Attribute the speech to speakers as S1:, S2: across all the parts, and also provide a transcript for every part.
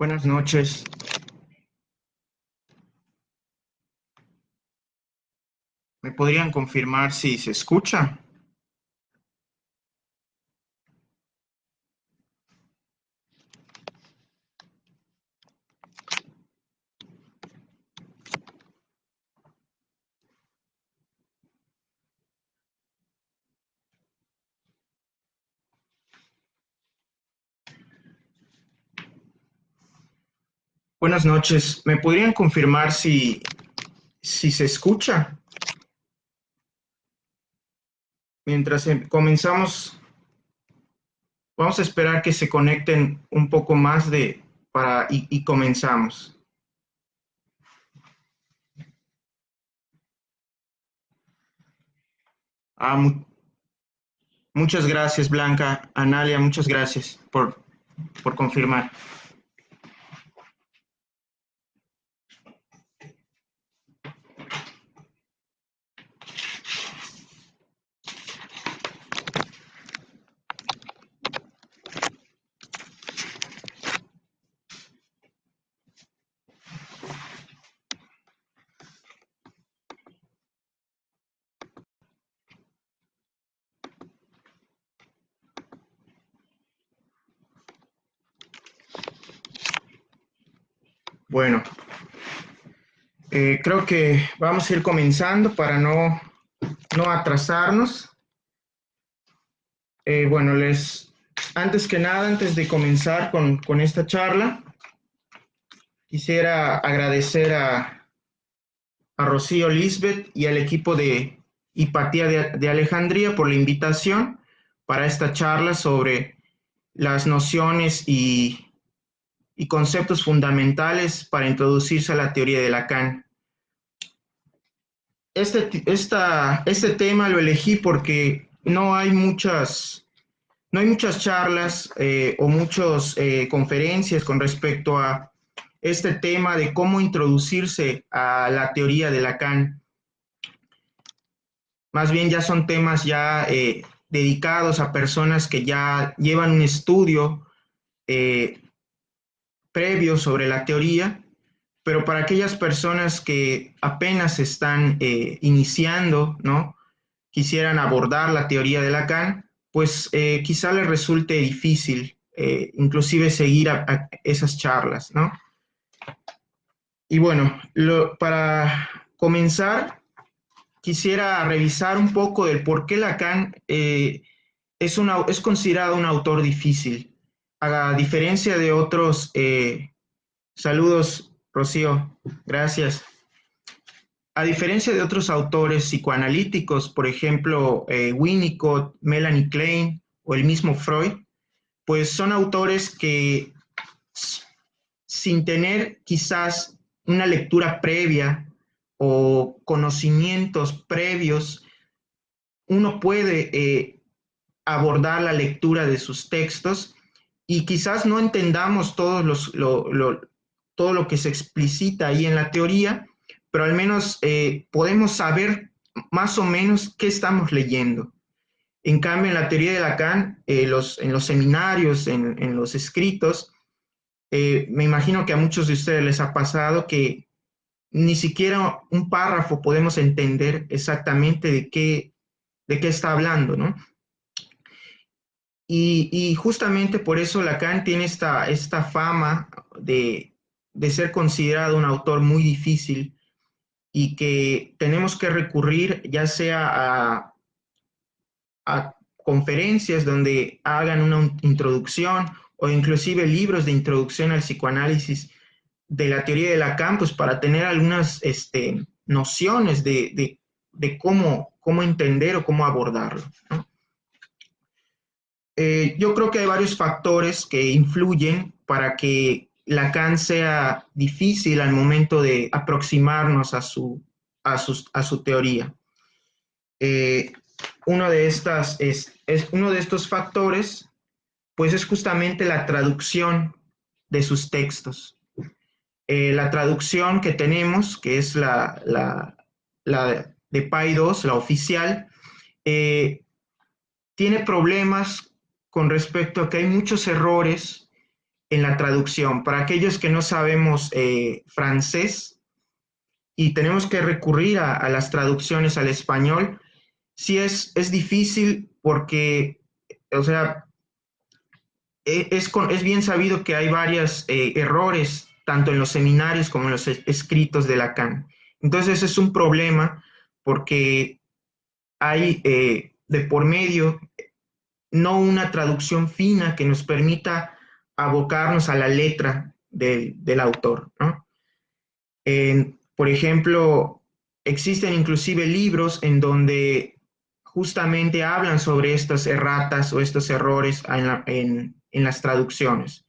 S1: Buenas noches. ¿Me podrían confirmar si se escucha? Buenas noches. ¿Me podrían confirmar si se escucha? Mientras comenzamos, vamos a esperar que se conecten un poco más y comenzamos. Ah, muchas gracias, Blanca. Analia, muchas gracias por confirmar. Bueno, creo que vamos a ir comenzando para no atrasarnos. Bueno, antes que nada, antes de comenzar con esta charla, quisiera agradecer a Rocío Lisbeth y al equipo de Hipatía de Alejandría por la invitación para esta charla sobre las nociones y conceptos fundamentales para introducirse a la teoría de Lacan. Este tema lo elegí porque no hay muchas charlas o muchas conferencias con respecto a este tema de cómo introducirse a la teoría de Lacan. Más bien ya son temas ya dedicados a personas que ya llevan un estudio previo sobre la teoría, pero para aquellas personas que apenas están iniciando, ¿no? Quisieran abordar la teoría de Lacan, pues quizá les resulte difícil inclusive seguir a esas charlas, ¿no? Y bueno, para comenzar, quisiera revisar un poco del por qué Lacan es considerado un autor difícil, a diferencia de otros. Saludos, Rocío, gracias. A diferencia de otros autores psicoanalíticos, por ejemplo, Winnicott, Melanie Klein o el mismo Freud, pues son autores que sin tener quizás una lectura previa o conocimientos previos, uno puede abordar la lectura de sus textos y quizás no entendamos todo lo que se explicita ahí en la teoría, pero al menos podemos saber más o menos qué estamos leyendo. En cambio, en la teoría de Lacan, en los seminarios, en los escritos, me imagino que a muchos de ustedes les ha pasado que ni siquiera un párrafo podemos entender exactamente de qué está hablando, ¿no? Y justamente por eso Lacan tiene esta fama de ser considerado un autor muy difícil y que tenemos que recurrir ya sea a conferencias donde hagan una introducción o inclusive libros de introducción al psicoanálisis de la teoría de Lacan, pues para tener algunas nociones de cómo entender o cómo abordarlo, ¿no? Yo creo que hay varios factores que influyen para que Lacan sea difícil al momento de aproximarnos a su teoría. Eh, uno de estos factores, pues es justamente la traducción de sus textos. La traducción que tenemos, que es la de PAI-2, la oficial, tiene problemas con respecto a que hay muchos errores en la traducción. Para aquellos que no sabemos francés y tenemos que recurrir a las traducciones al español, sí es difícil porque, o sea, es bien sabido que hay varios errores, tanto en los seminarios como en los escritos de Lacan. Entonces es un problema porque hay de por medio no una traducción fina que nos permita abocarnos a la letra del autor, ¿no? Por ejemplo, existen inclusive libros en donde justamente hablan sobre estas erratas o estos errores en las traducciones.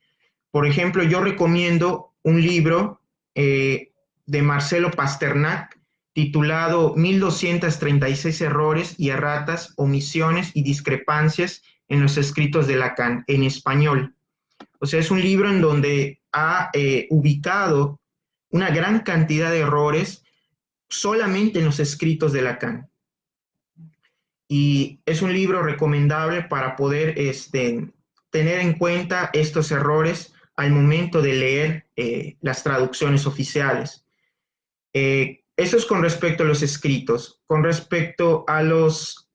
S1: Por ejemplo, yo recomiendo un libro de Marcelo Pasternak titulado 1236 errores y erratas, omisiones y discrepancias en los escritos de Lacan en español. O sea, es un libro en donde ha ubicado una gran cantidad de errores solamente en los escritos de Lacan. Y es un libro recomendable para poder tener en cuenta estos errores al momento de leer las traducciones oficiales. Eso es con respecto a los escritos. Con respecto a los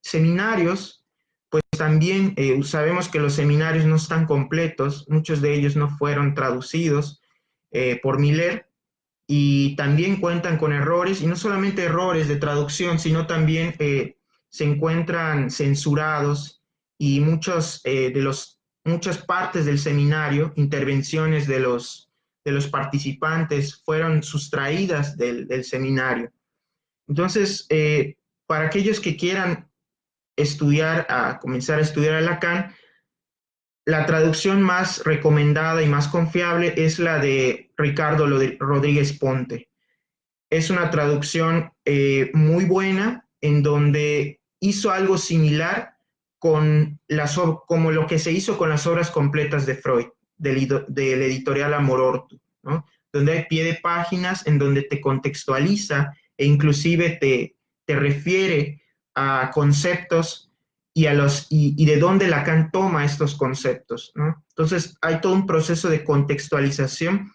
S1: seminarios, pues también sabemos que los seminarios no están completos, muchos de ellos no fueron traducidos por Miller y también cuentan con errores, y no solamente errores de traducción, sino también se encuentran censurados y muchas partes del seminario, intervenciones de los participantes fueron sustraídas del seminario. Entonces, para aquellos que quieran comenzar a estudiar a Lacan, la traducción más recomendada y más confiable es la de Ricardo Rodríguez Ponte. Es una traducción muy buena en donde hizo algo similar como lo que se hizo con las obras completas de Freud, del editorial Amor Ortu, ¿no? Donde hay pie de páginas en donde te contextualiza e inclusive te refiere a conceptos y de dónde Lacan toma estos conceptos, ¿no? Entonces hay todo un proceso de contextualización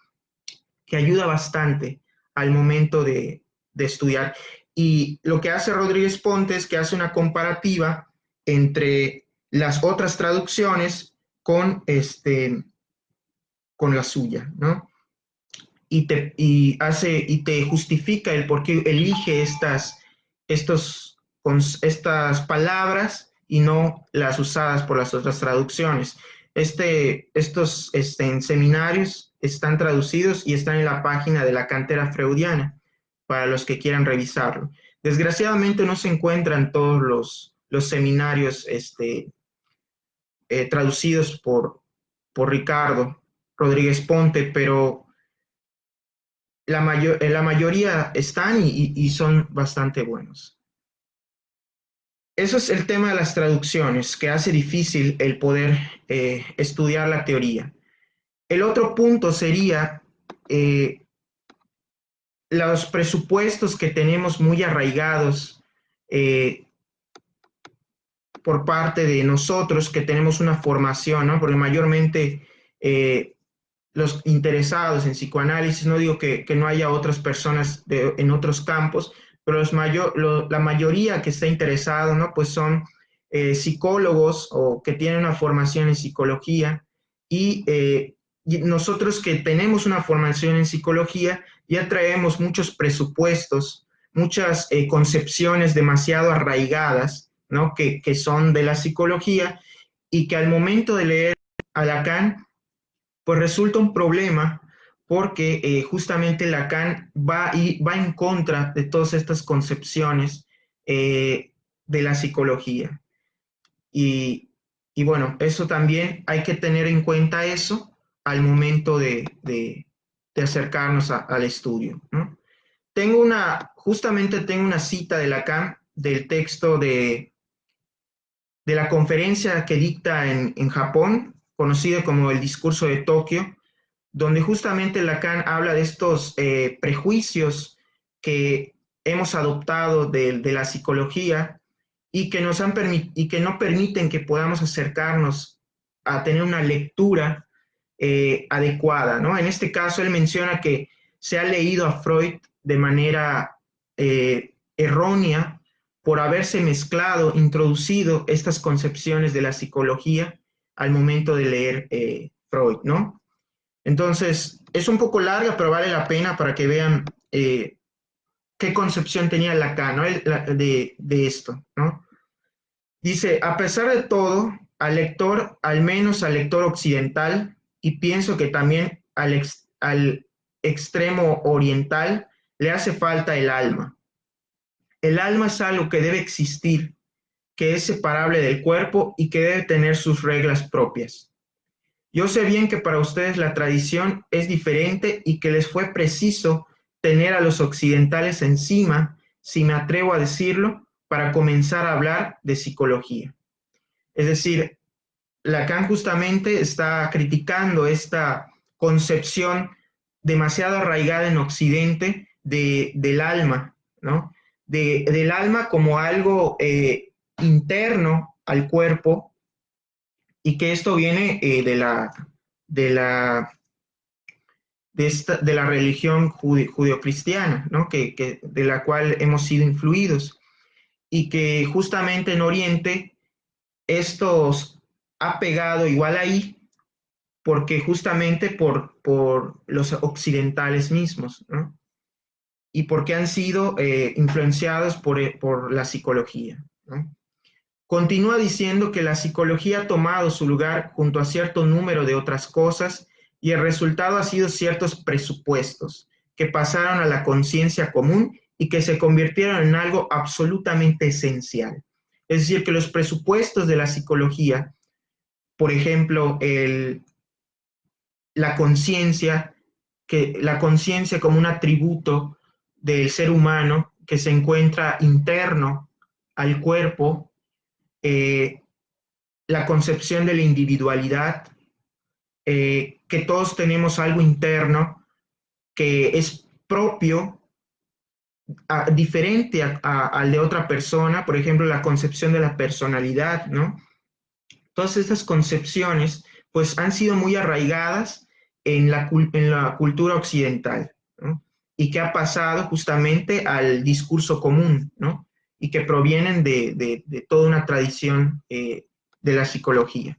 S1: que ayuda bastante al momento de estudiar. Y lo que hace Rodríguez Ponte es que hace una comparativa entre las otras traducciones con la suya, ¿no? Y te justifica el por qué elige estas palabras y no las usadas por las otras traducciones. Estos en seminarios están traducidos y están en la página de la cantera freudiana para los que quieran revisarlo. Desgraciadamente no se encuentran todos los seminarios traducidos por Ricardo Rodríguez Ponte, pero la mayoría están y son bastante buenos. Eso es el tema de las traducciones, que hace difícil el poder estudiar la teoría. El otro punto sería los presupuestos que tenemos muy arraigados por parte de nosotros, que tenemos una formación, ¿no? Porque mayormente los interesados en psicoanálisis, no digo que no haya otras personas en otros campos, pero la mayoría que está interesado, ¿no? Pues son psicólogos o que tienen una formación en psicología y nosotros que tenemos una formación en psicología ya traemos muchos presupuestos, muchas concepciones demasiado arraigadas, ¿no? Que son de la psicología y que al momento de leer a Lacan, pues resulta un problema porque justamente Lacan va en contra de todas estas concepciones de la psicología. Y bueno, eso también hay que tener en cuenta eso al momento de acercarnos al estudio, ¿no? Justamente tengo una cita de Lacan del texto de la conferencia que dicta en Japón, conocido como el Discurso de Tokio, donde justamente Lacan habla de estos prejuicios que hemos adoptado de la psicología y que y que no permiten que podamos acercarnos a tener una lectura adecuada, ¿no? En este caso, él menciona que se ha leído a Freud de manera errónea por haberse mezclado, introducido estas concepciones de la psicología al momento de leer Freud, ¿no? Entonces, es un poco larga, pero vale la pena para que vean qué concepción tenía Lacan, ¿no? De esto, ¿no? Dice, a pesar de todo, al lector, al menos al lector occidental, y pienso que también al extremo oriental, le hace falta el alma. El alma es algo que debe existir, que es separable del cuerpo y que debe tener sus reglas propias. Yo sé bien que para ustedes la tradición es diferente y que les fue preciso tener a los occidentales encima, si me atrevo a decirlo, para comenzar a hablar de psicología. Es decir, Lacan justamente está criticando esta concepción demasiado arraigada en Occidente del alma, ¿no? Del alma como algo interno al cuerpo y que esto viene de la, de la religión judeocristiana, ¿no? De la cual hemos sido influidos y que justamente en Oriente estos ha pegado igual ahí porque justamente por los occidentales mismos, ¿no? Y porque han sido influenciados por la psicología, ¿no? Continúa diciendo que la psicología ha tomado su lugar junto a cierto número de otras cosas y el resultado ha sido ciertos presupuestos que pasaron a la conciencia común y que se convirtieron en algo absolutamente esencial. Es decir, que los presupuestos de la psicología, por ejemplo, la conciencia, que la conciencia como un atributo del ser humano que se encuentra interno al cuerpo, eh, la concepción de la individualidad, que todos tenemos algo interno que es propio, diferente al de otra persona, por ejemplo, la concepción de la personalidad, ¿no? Todas estas concepciones, pues, han sido muy arraigadas en la cultura occidental, ¿no? Y que ha pasado justamente al discurso común, ¿no? Y que provienen de toda una tradición de la psicología.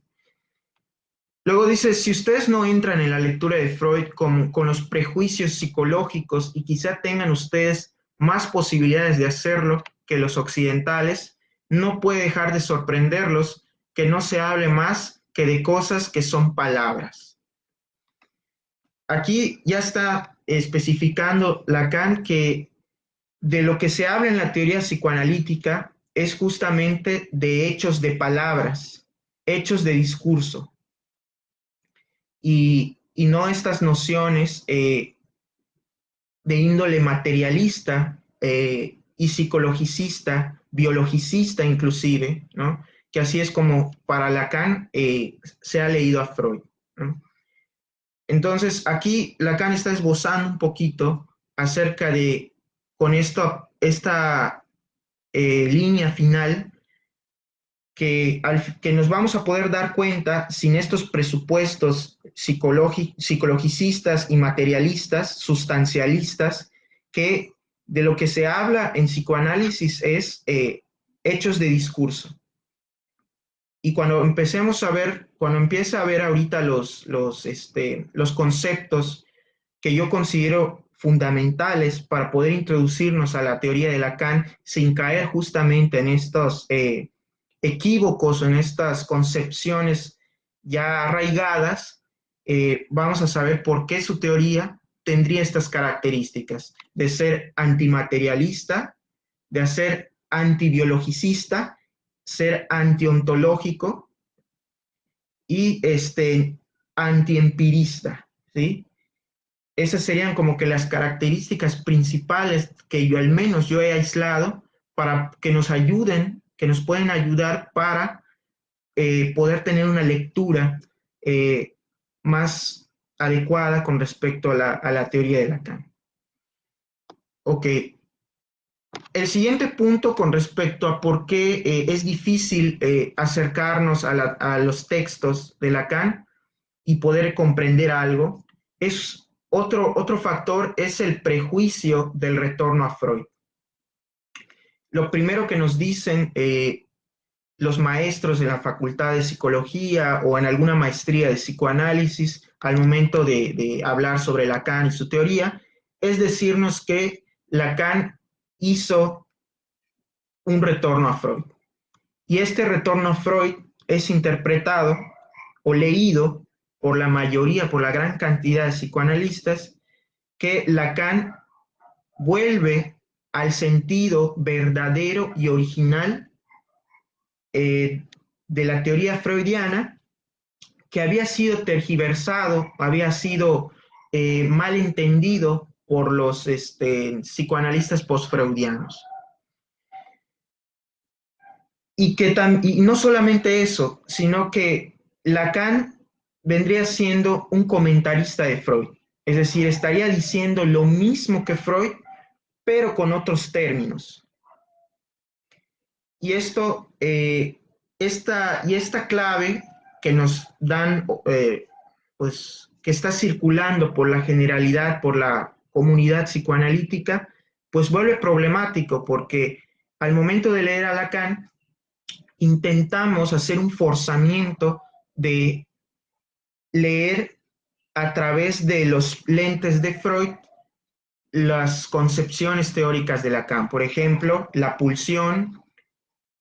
S1: Luego dice, si ustedes no entran en la lectura de Freud con los prejuicios psicológicos y quizá tengan ustedes más posibilidades de hacerlo que los occidentales, no puede dejar de sorprenderlos que no se hable más que de cosas que son palabras. Aquí ya está especificando Lacan que de lo que se habla en la teoría psicoanalítica es justamente de hechos de palabras, hechos de discurso. Y no estas nociones de índole materialista y psicologicista, biologicista inclusive, ¿no? Que así es como para Lacan se ha leído a Freud, ¿no? Entonces, aquí Lacan está esbozando un poquito acerca de, con esta línea final, que nos vamos a poder dar cuenta sin estos presupuestos psicologicistas y materialistas, sustancialistas, que de lo que se habla en psicoanálisis es hechos de discurso. Y cuando empecemos a ver, cuando empiece a ver ahorita los conceptos que yo considero fundamentales para poder introducirnos a la teoría de Lacan sin caer justamente en estos equívocos, en estas concepciones ya arraigadas, vamos a saber por qué su teoría tendría estas características de ser antimaterialista, de ser antibiologicista, ser antiontológico y antiempirista, ¿sí? Esas serían como que las características principales que yo al menos yo he aislado para que nos ayuden, que nos pueden ayudar para poder tener una lectura más adecuada con respecto a la teoría de Lacan. Ok, el siguiente punto con respecto a por qué es difícil acercarnos a los textos de Lacan y poder comprender algo, es otro factor es el prejuicio del retorno a Freud. Lo primero que nos dicen los maestros de la Facultad de Psicología o en alguna maestría de psicoanálisis al momento de hablar sobre Lacan y su teoría, es decirnos que Lacan hizo un retorno a Freud. Y este retorno a Freud es interpretado o leído por la mayoría, por la gran cantidad de psicoanalistas, que Lacan vuelve al sentido verdadero y original de la teoría freudiana, que había sido tergiversado, había sido mal entendido por los psicoanalistas postfreudianos. Y no solamente eso, sino que Lacan vendría siendo un comentarista de Freud, es decir, estaría diciendo lo mismo que Freud, pero con otros términos. Y esta clave que nos dan, pues, que está circulando por la generalidad, por la comunidad psicoanalítica, pues vuelve problemático porque al momento de leer a Lacan, intentamos hacer un forzamiento de leer a través de los lentes de Freud las concepciones teóricas de Lacan. Por ejemplo, la pulsión,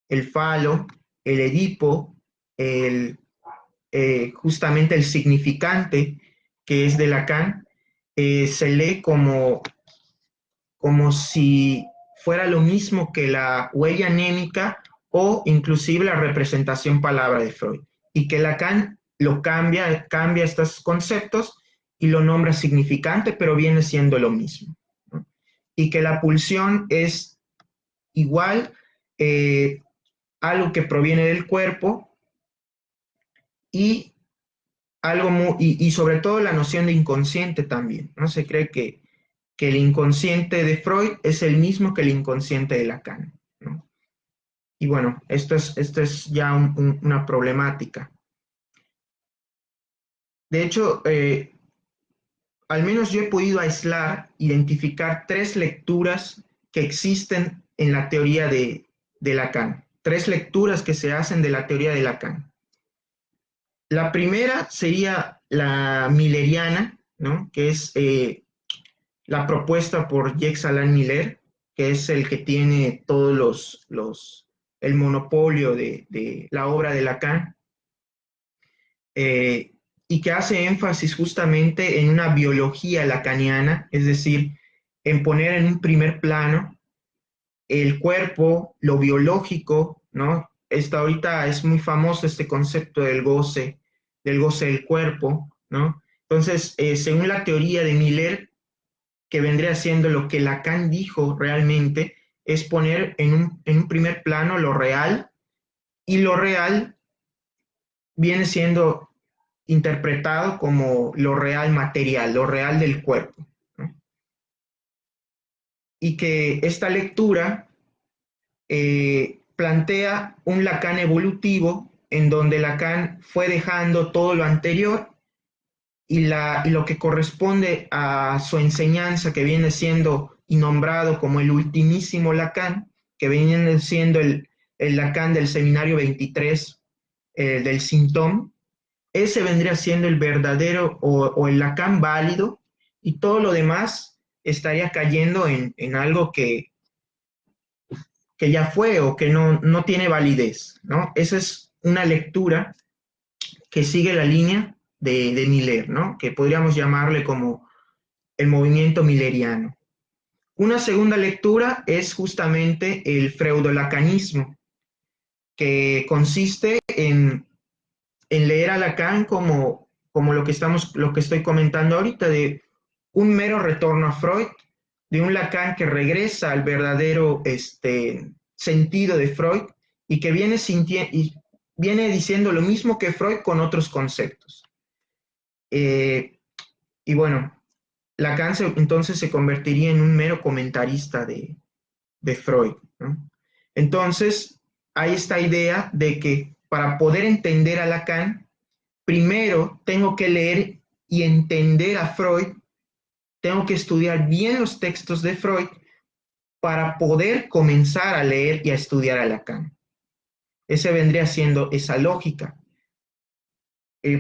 S1: el falo, el Edipo, justamente el significante, que es de Lacan, se lee como si fuera lo mismo que la huella anémica o inclusive la representación palabra de Freud. Y que Lacan lo cambia estos conceptos y lo nombra significante, pero viene siendo lo mismo, ¿no? Y que la pulsión es igual algo que proviene del cuerpo y y sobre todo la noción de inconsciente también, ¿no? Se cree que el inconsciente de Freud es el mismo que el inconsciente de Lacan, ¿no? Y bueno, esto es ya una problemática. De hecho, al menos yo he podido aislar, identificar tres lecturas que existen en la teoría de Lacan, tres lecturas que se hacen de la teoría de Lacan. La primera sería la milleriana, ¿no? Que es la propuesta por Jacques Alain Miller, que es el que tiene todos el monopolio de la obra de Lacan, y que hace énfasis justamente en una biología lacaniana, es decir, en poner en un primer plano el cuerpo, lo biológico, ¿no? Ahorita es muy famoso este concepto del goce del cuerpo, ¿no? Entonces, según la teoría de Miller, que vendría siendo lo que Lacan dijo realmente, es poner en un primer plano lo real, y lo real viene siendo interpretado como lo real material, lo real del cuerpo, ¿no? Y que esta lectura plantea un Lacan evolutivo en donde Lacan fue dejando todo lo anterior y lo que corresponde a su enseñanza, que viene siendo y nombrado como el ultimísimo Lacan, que viene siendo el Lacan del seminario 23 del Sintón. Ese vendría siendo el verdadero o el Lacan válido, y todo lo demás estaría cayendo en algo que ya fue o que no tiene validez, ¿no? Esa es una lectura que sigue la línea de Miller, ¿no? Que podríamos llamarle como el movimiento milleriano. Una segunda lectura es justamente el freudolacanismo, que consiste en leer a Lacan como lo que estoy comentando ahorita, de un mero retorno a Freud, de un Lacan que regresa al verdadero sentido de Freud y que viene diciendo lo mismo que Freud con otros conceptos. Y bueno, Lacan entonces se convertiría en un mero comentarista de Freud, ¿no? Entonces, hay esta idea de que para poder entender a Lacan primero tengo que leer y entender a Freud, tengo que estudiar bien los textos de Freud para poder comenzar a leer y a estudiar a Lacan. Ese vendría siendo esa lógica.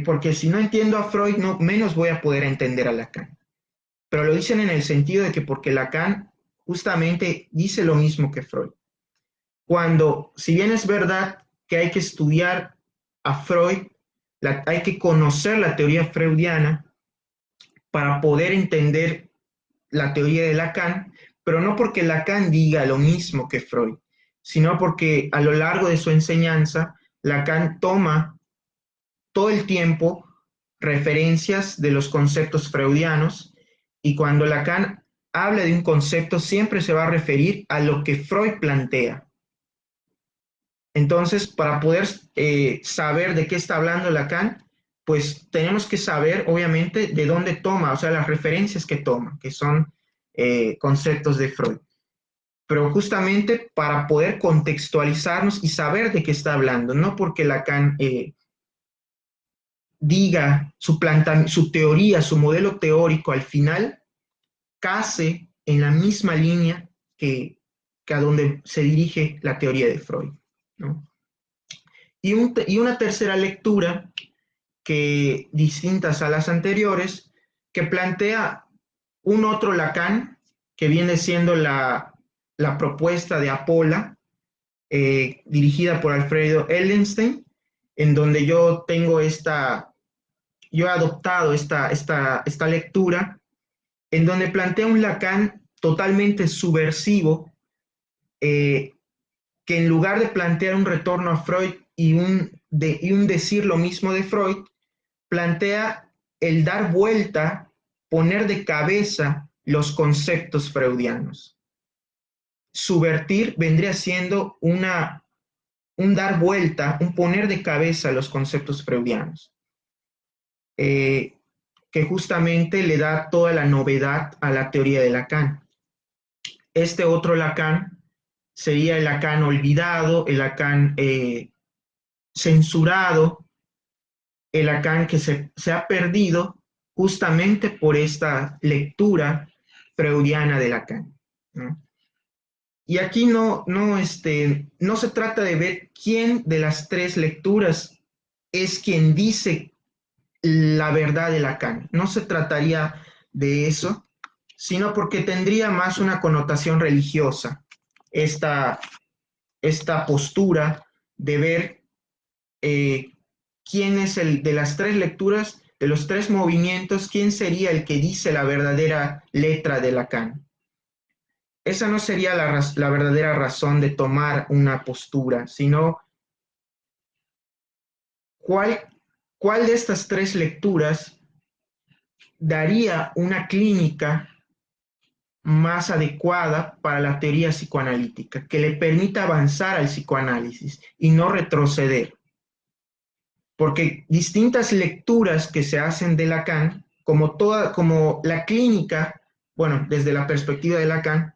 S1: Porque si no entiendo a Freud, no, menos voy a poder entender a Lacan. Pero lo dicen en el sentido de que porque Lacan justamente dice lo mismo que Freud. Cuando, si bien es verdad que hay que estudiar a Freud, hay que conocer la teoría freudiana para poder entender la teoría de Lacan, pero no porque Lacan diga lo mismo que Freud, sino porque a lo largo de su enseñanza, Lacan toma todo el tiempo referencias de los conceptos freudianos y cuando Lacan habla de un concepto siempre se va a referir a lo que Freud plantea. Entonces, para poder saber de qué está hablando Lacan, pues tenemos que saber, obviamente, de dónde toma, o sea, las referencias que toma, que son conceptos de Freud. Pero justamente para poder contextualizarnos y saber de qué está hablando, no porque Lacan diga su teoría, su modelo teórico al final, case en la misma línea que a donde se dirige la teoría de Freud, ¿no? Y una tercera lectura que distintas a las anteriores, que plantea un otro Lacan, que viene siendo la propuesta de Apolla, dirigida por Alfredo Ellenstein, en donde yo he adoptado esta lectura, en donde plantea un Lacan totalmente subversivo, que en lugar de plantear un retorno a Freud y un decir lo mismo de Freud, plantea el dar vuelta, poner de cabeza los conceptos freudianos. Subvertir vendría siendo un dar vuelta, un poner de cabeza los conceptos freudianos, que justamente le da toda la novedad a la teoría de Lacan. Este otro Lacan sería el Lacan olvidado, el Lacan censurado, el Lacan que se ha perdido justamente por esta lectura freudiana de Lacan, ¿no? Y aquí no se trata de ver quién de las tres lecturas es quien dice la verdad de Lacan. No se trataría de eso, sino porque tendría más una connotación religiosa esta, esta postura de ver quién es el de las tres lecturas, de los tres movimientos, quién sería el que dice la verdadera letra de Lacan. Esa no sería la verdadera razón de tomar una postura, sino cuál de estas tres lecturas daría una clínica más adecuada para la teoría psicoanalítica, que le permita avanzar al psicoanálisis y no retroceder. Porque distintas lecturas que se hacen de Lacan, como la clínica, bueno, desde la perspectiva de Lacan,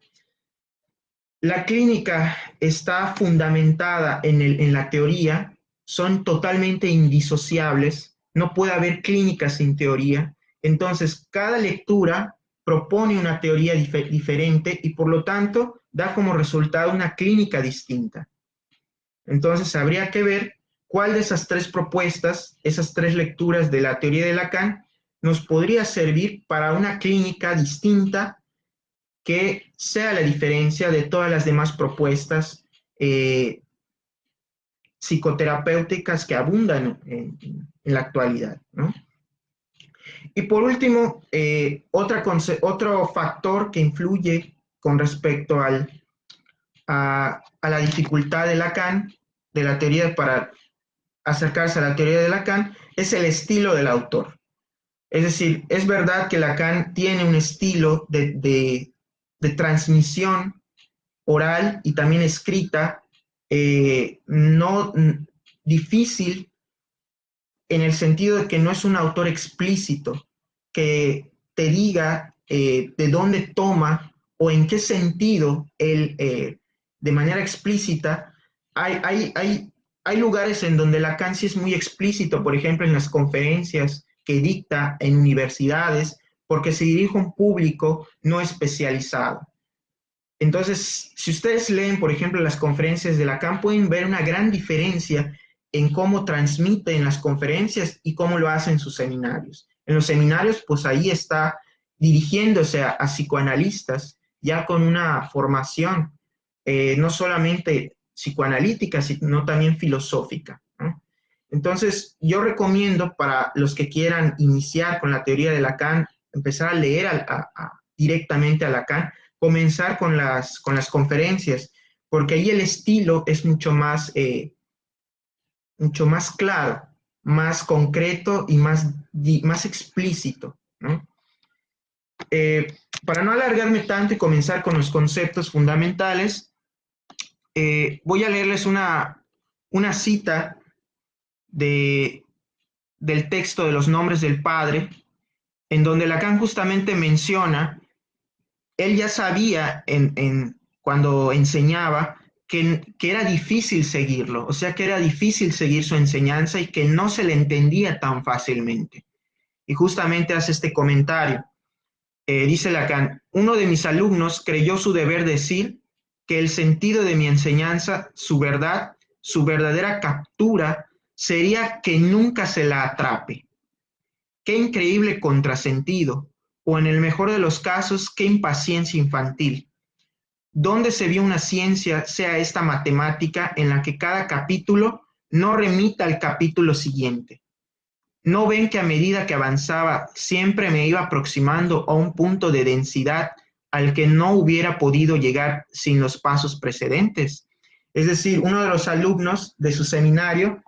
S1: la clínica está fundamentada en la teoría, son totalmente indisociables, no puede haber clínica sin teoría, entonces cada lectura propone una teoría diferente y por lo tanto da como resultado una clínica distinta. Entonces habría que ver cuál de esas tres propuestas, esas tres lecturas de la teoría de Lacan, nos podría servir para una clínica distinta que sea la diferencia de todas las demás propuestas psicoterapéuticas que abundan en la actualidad, ¿no? Y por último, otro factor que influye con respecto a la dificultad de Lacan, de la teoría para acercarse a la teoría de Lacan, es el estilo del autor. Es decir, es verdad que Lacan tiene un estilo de transmisión oral y también escrita, no difícil en el sentido de que no es un autor explícito que te diga de dónde toma o en qué sentido él, de manera explícita, hay hay lugares en donde Lacan sí es muy explícito, por ejemplo, en las conferencias que dicta en universidades, porque se dirige a un público no especializado. Entonces, si ustedes leen, por ejemplo, las conferencias de Lacan, pueden ver una gran diferencia en cómo transmite en las conferencias y cómo lo hace en sus seminarios. En los seminarios, pues ahí está dirigiéndose a psicoanalistas ya con una formación no solamente psicoanalítica, sino también filosófica, ¿no? Entonces, yo recomiendo para los que quieran iniciar con la teoría de Lacan, empezar a leer directamente a Lacan, comenzar con las conferencias, porque ahí el estilo es mucho más claro, más concreto y más explícito, ¿no? Para no alargarme tanto y comenzar con los conceptos fundamentales, voy a leerles una cita del texto de los nombres del Padre, en donde Lacan justamente menciona, él ya sabía cuando enseñaba que era difícil seguirlo, o sea que era difícil seguir su enseñanza y que no se le entendía tan fácilmente. Y justamente hace este comentario. Dice Lacan, uno de mis alumnos creyó su deber decir que el sentido de mi enseñanza, su verdad, su verdadera captura, sería que nunca se la atrape. Qué increíble contrasentido, o en el mejor de los casos, qué impaciencia infantil. ¿Dónde se vio una ciencia, sea esta matemática, en la que cada capítulo no remita al capítulo siguiente? ¿No ven que a medida que avanzaba siempre me iba aproximando a un punto de densidad al que no hubiera podido llegar sin los pasos precedentes? Es decir, uno de los alumnos de su seminario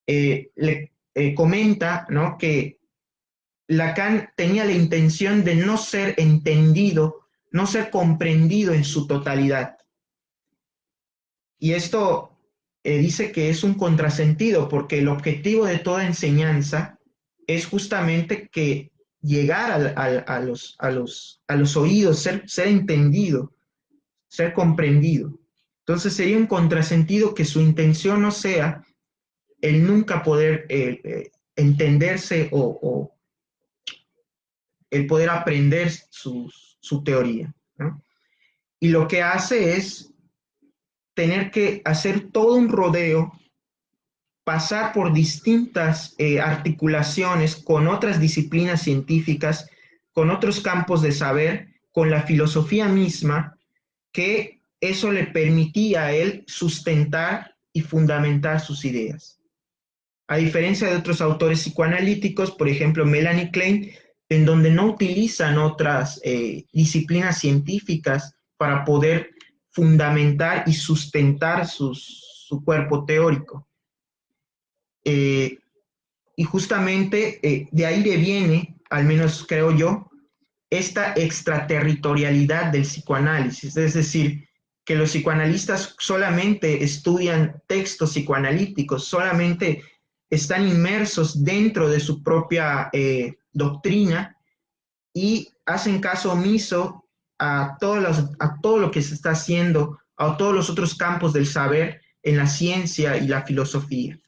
S1: le comenta, ¿no?, que Lacan tenía la intención de no ser entendido, no ser comprendido en su totalidad. Y esto dice que es un contrasentido, porque el objetivo de toda enseñanza es justamente que llegar a los oídos, ser entendido, ser comprendido. Entonces sería un contrasentido que su intención no sea el nunca poder entenderse o el poder aprender su teoría, ¿no? Y lo que hace es tener que hacer todo un rodeo, pasar por distintas articulaciones con otras disciplinas científicas, con otros campos de saber, con la filosofía misma, que eso le permitía a él sustentar y fundamentar sus ideas. A diferencia de otros autores psicoanalíticos, por ejemplo, Melanie Klein, en donde no utilizan otras disciplinas científicas para poder fundamentar y sustentar su cuerpo teórico. Y justamente de ahí viene, al menos creo yo, esta extraterritorialidad del psicoanálisis, es decir, que los psicoanalistas solamente estudian textos psicoanalíticos, solamente están inmersos dentro de su propia doctrina y hacen caso omiso a todo lo que se está haciendo, a todos los otros campos del saber en la ciencia y la filosofía.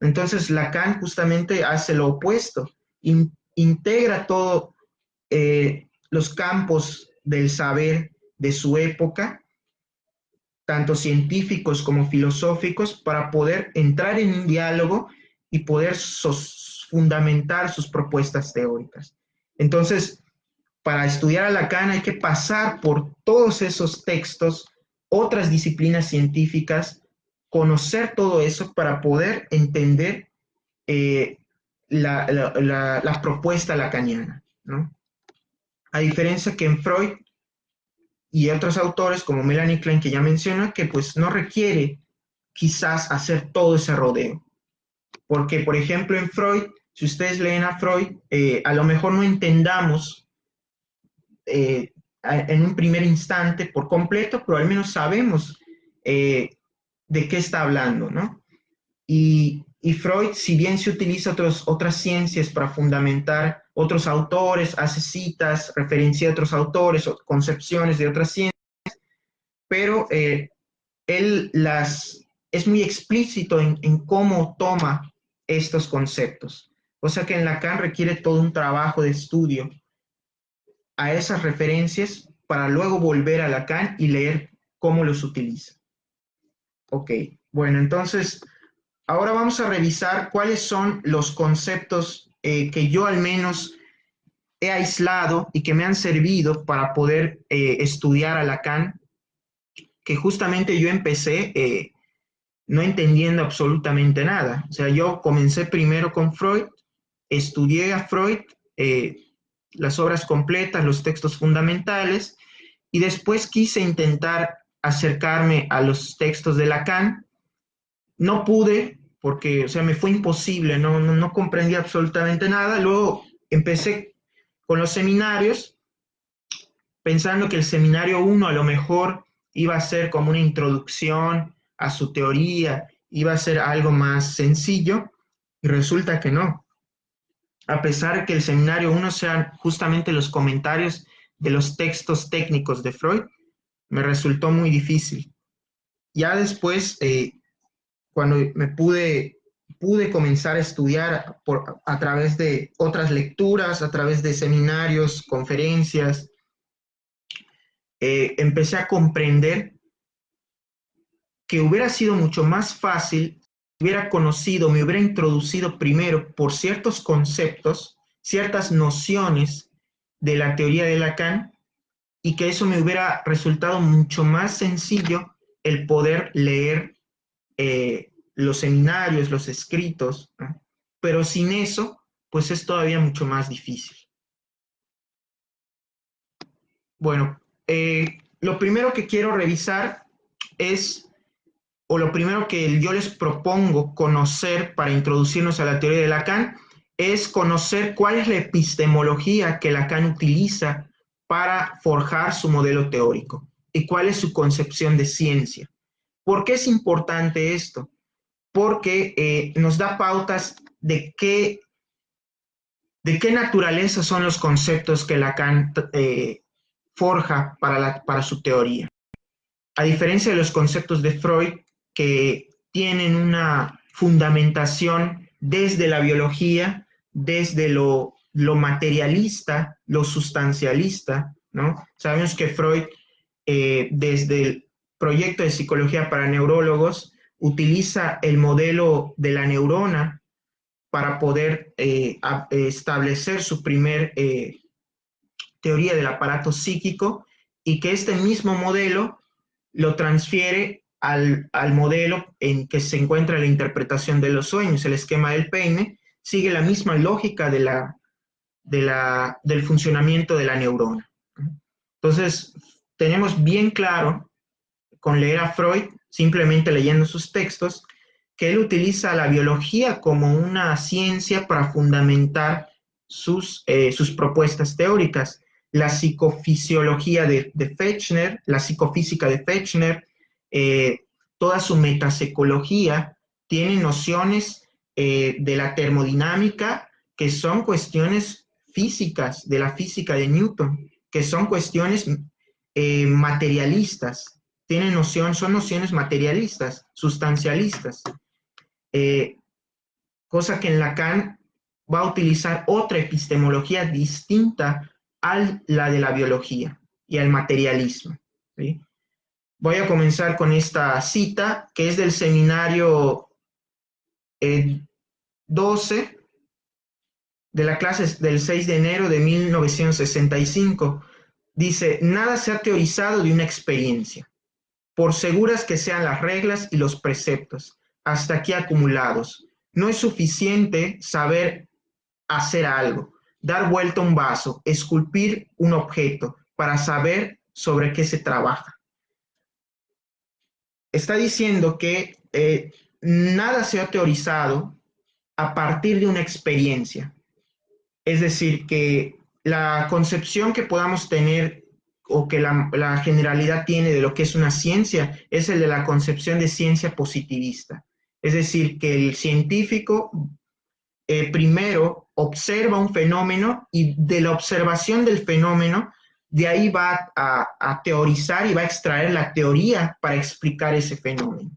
S1: Entonces Lacan justamente hace lo opuesto, integra todos los campos del saber de su época, tanto científicos como filosóficos, para poder entrar en un diálogo y poder fundamentar sus propuestas teóricas. Entonces, para estudiar a Lacan hay que pasar por todos esos textos, otras disciplinas científicas, conocer todo eso para poder entender la propuesta lacaniana, ¿no? A diferencia que en Freud y otros autores como Melanie Klein, que ya menciona, que pues no requiere quizás hacer todo ese rodeo. Porque, por ejemplo, en Freud, si ustedes leen a Freud, a lo mejor no entendamos en un primer instante por completo, pero al menos sabemos de qué está hablando, ¿no? Y Freud, si bien se utiliza otras ciencias para fundamentar otros autores, hace citas, referencia a otros autores o concepciones de otras ciencias, pero él las es muy explícito en cómo toma estos conceptos. O sea que en Lacan requiere todo un trabajo de estudio a esas referencias para luego volver a Lacan y leer cómo los utiliza. Ok, bueno, entonces ahora vamos a revisar cuáles son los conceptos que yo al menos he aislado y que me han servido para poder estudiar a Lacan, que justamente yo empecé no entendiendo absolutamente nada. O sea, yo comencé primero con Freud, estudié a Freud, las obras completas, los textos fundamentales, y después quise intentar acercarme a los textos de Lacan. No pude porque, o sea, me fue imposible, no comprendí absolutamente nada. Luego empecé con los seminarios, pensando que el seminario 1 a lo mejor iba a ser como una introducción a su teoría, iba a ser algo más sencillo, y resulta que no. A pesar de que el seminario 1 sean justamente los comentarios de los textos técnicos de Freud, me resultó muy difícil. Ya después, cuando pude comenzar a estudiar a través de otras lecturas, a través de seminarios, conferencias, empecé a comprender que hubiera sido mucho más fácil si hubiera conocido, me hubiera introducido primero por ciertos conceptos, ciertas nociones de la teoría de Lacan, y que eso me hubiera resultado mucho más sencillo el poder leer los seminarios, los escritos, ¿no? Pero sin eso, pues es todavía mucho más difícil. Bueno, lo primero que quiero revisar es, o lo primero que yo les propongo conocer para introducirnos a la teoría de Lacan, es conocer cuál es la epistemología que Lacan utiliza para forjar su modelo teórico y cuál es su concepción de ciencia. ¿Por qué es importante esto? Porque nos da pautas de qué naturaleza son los conceptos que Lacan forja para su teoría. A diferencia de los conceptos de Freud, que tienen una fundamentación desde la biología, desde lo materialista, lo sustancialista, ¿no? Sabemos que Freud, desde el proyecto de psicología para neurólogos, utiliza el modelo de la neurona para poder establecer su primer teoría del aparato psíquico, y que este mismo modelo lo transfiere al modelo en que se encuentra la interpretación de los sueños. El esquema del peine sigue la misma lógica del funcionamiento de la neurona. Entonces, tenemos bien claro, con leer a Freud, simplemente leyendo sus textos, que él utiliza la biología como una ciencia para fundamentar sus propuestas teóricas. La psicofisiología de Fechner, la psicofísica de Fechner, toda su metapsicología tiene nociones de la termodinámica, que son cuestiones físicas, de la física de Newton, que son cuestiones materialistas, son nociones materialistas, sustancialistas, cosa que en Lacan va a utilizar otra epistemología distinta a la de la biología y al materialismo, ¿sí? Voy a comenzar con esta cita, que es del seminario 12 de la clase del 6 de enero de 1965. Dice: nada se ha teorizado de una experiencia, por seguras que sean las reglas y los preceptos, hasta aquí acumulados. No es suficiente saber hacer algo, dar vuelta a un vaso, esculpir un objeto, para saber sobre qué se trabaja. Está diciendo que nada se ha teorizado a partir de una experiencia. Es decir, que la concepción que podamos tener, o que la generalidad tiene de lo que es una ciencia, es el de la concepción de ciencia positivista. Es decir, que el científico primero observa un fenómeno, y de la observación del fenómeno, de ahí va a teorizar y va a extraer la teoría para explicar ese fenómeno.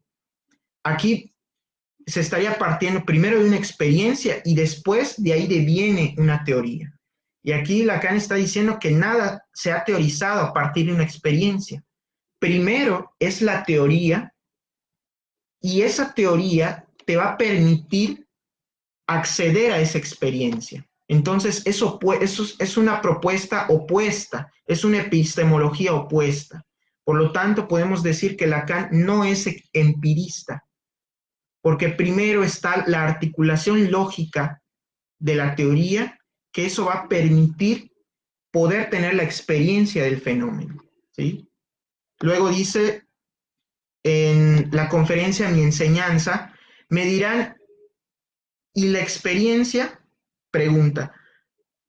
S1: Aquí se estaría partiendo primero de una experiencia y después de ahí deviene una teoría. Y aquí Lacan está diciendo que nada se ha teorizado a partir de una experiencia. Primero es la teoría y esa teoría te va a permitir acceder a esa experiencia. Entonces, eso es una propuesta opuesta, es una epistemología opuesta. Por lo tanto, podemos decir que Lacan no es empirista, porque primero está la articulación lógica de la teoría, que eso va a permitir poder tener la experiencia del fenómeno, ¿sí? Luego dice en la conferencia Mi enseñanza, me dirán, ¿y la experiencia? Pregunta.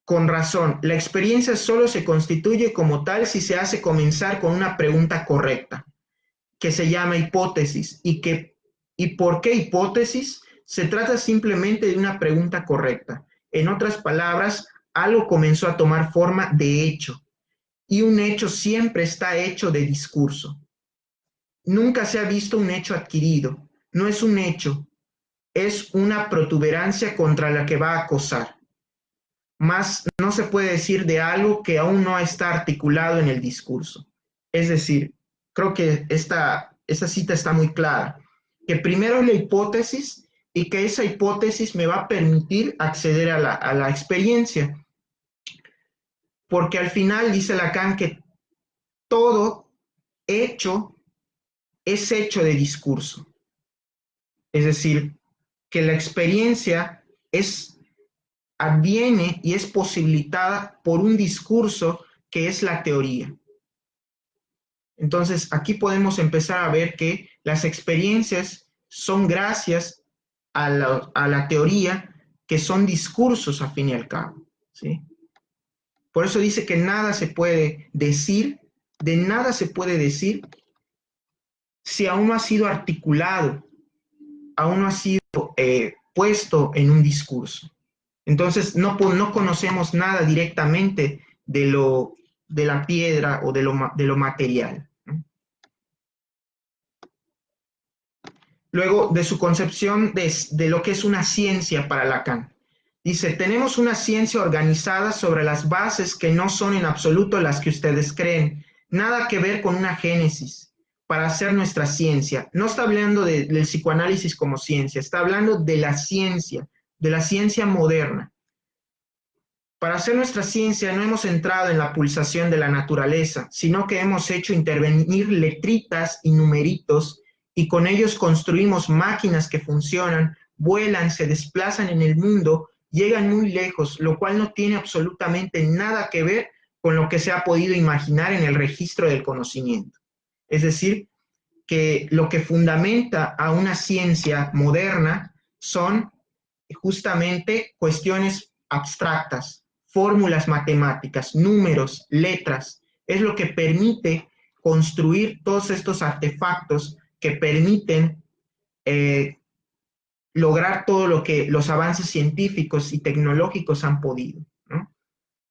S1: Con razón, la experiencia solo se constituye como tal si se hace comenzar con una pregunta correcta, que se llama hipótesis, ¿y por qué hipótesis? Se trata simplemente de una pregunta correcta. En otras palabras, algo comenzó a tomar forma de hecho, y un hecho siempre está hecho de discurso. Nunca se ha visto un hecho adquirido, no es un hecho, es una protuberancia contra la que va a acosar. Más no se puede decir de algo que aún no está articulado en el discurso. Es decir, creo que esta cita está muy clara, que primero es la hipótesis y que esa hipótesis me va a permitir acceder a la experiencia. Porque al final dice Lacan que todo hecho es hecho de discurso. Es decir, que la experiencia adviene y es posibilitada por un discurso que es la teoría. Entonces, aquí podemos empezar a ver que las experiencias son gracias a la teoría, que son discursos a fin y al cabo, ¿sí? Por eso dice que nada se puede decir, de nada se puede decir si aún no ha sido articulado, aún no ha sido puesto en un discurso. Entonces, no conocemos nada directamente de la piedra o de lo material, ¿no? Luego, de su concepción de lo que es una ciencia para Lacan. Dice, tenemos una ciencia organizada sobre las bases que no son en absoluto las que ustedes creen, nada que ver con una génesis para hacer nuestra ciencia. No está hablando del psicoanálisis como ciencia, está hablando de la ciencia moderna. Para hacer nuestra ciencia no hemos entrado en la pulsación de la naturaleza, sino que hemos hecho intervenir letritas y numeritos y con ellos construimos máquinas que funcionan, vuelan, se desplazan en el mundo, llegan muy lejos, lo cual no tiene absolutamente nada que ver con lo que se ha podido imaginar en el registro del conocimiento. Es decir, que lo que fundamenta a una ciencia moderna son justamente cuestiones abstractas, fórmulas matemáticas, números, letras. Es lo que permite construir todos estos artefactos que permiten lograr todo lo que los avances científicos y tecnológicos han podido, ¿no?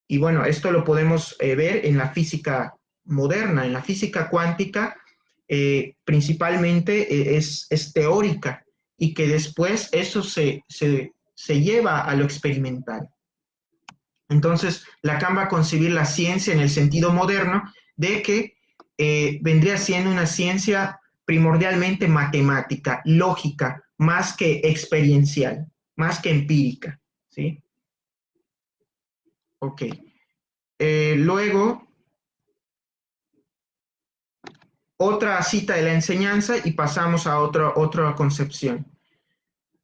S1: Y bueno, esto lo podemos ver en la física moderna, en la física cuántica, principalmente es teórica y que después eso se lleva a lo experimental. Entonces, Lacan va a concebir la ciencia en el sentido moderno de que vendría siendo una ciencia primordialmente matemática, lógica, más que experiencial, más que empírica, ¿sí? Ok. Luego, otra cita de la enseñanza y pasamos a otra concepción.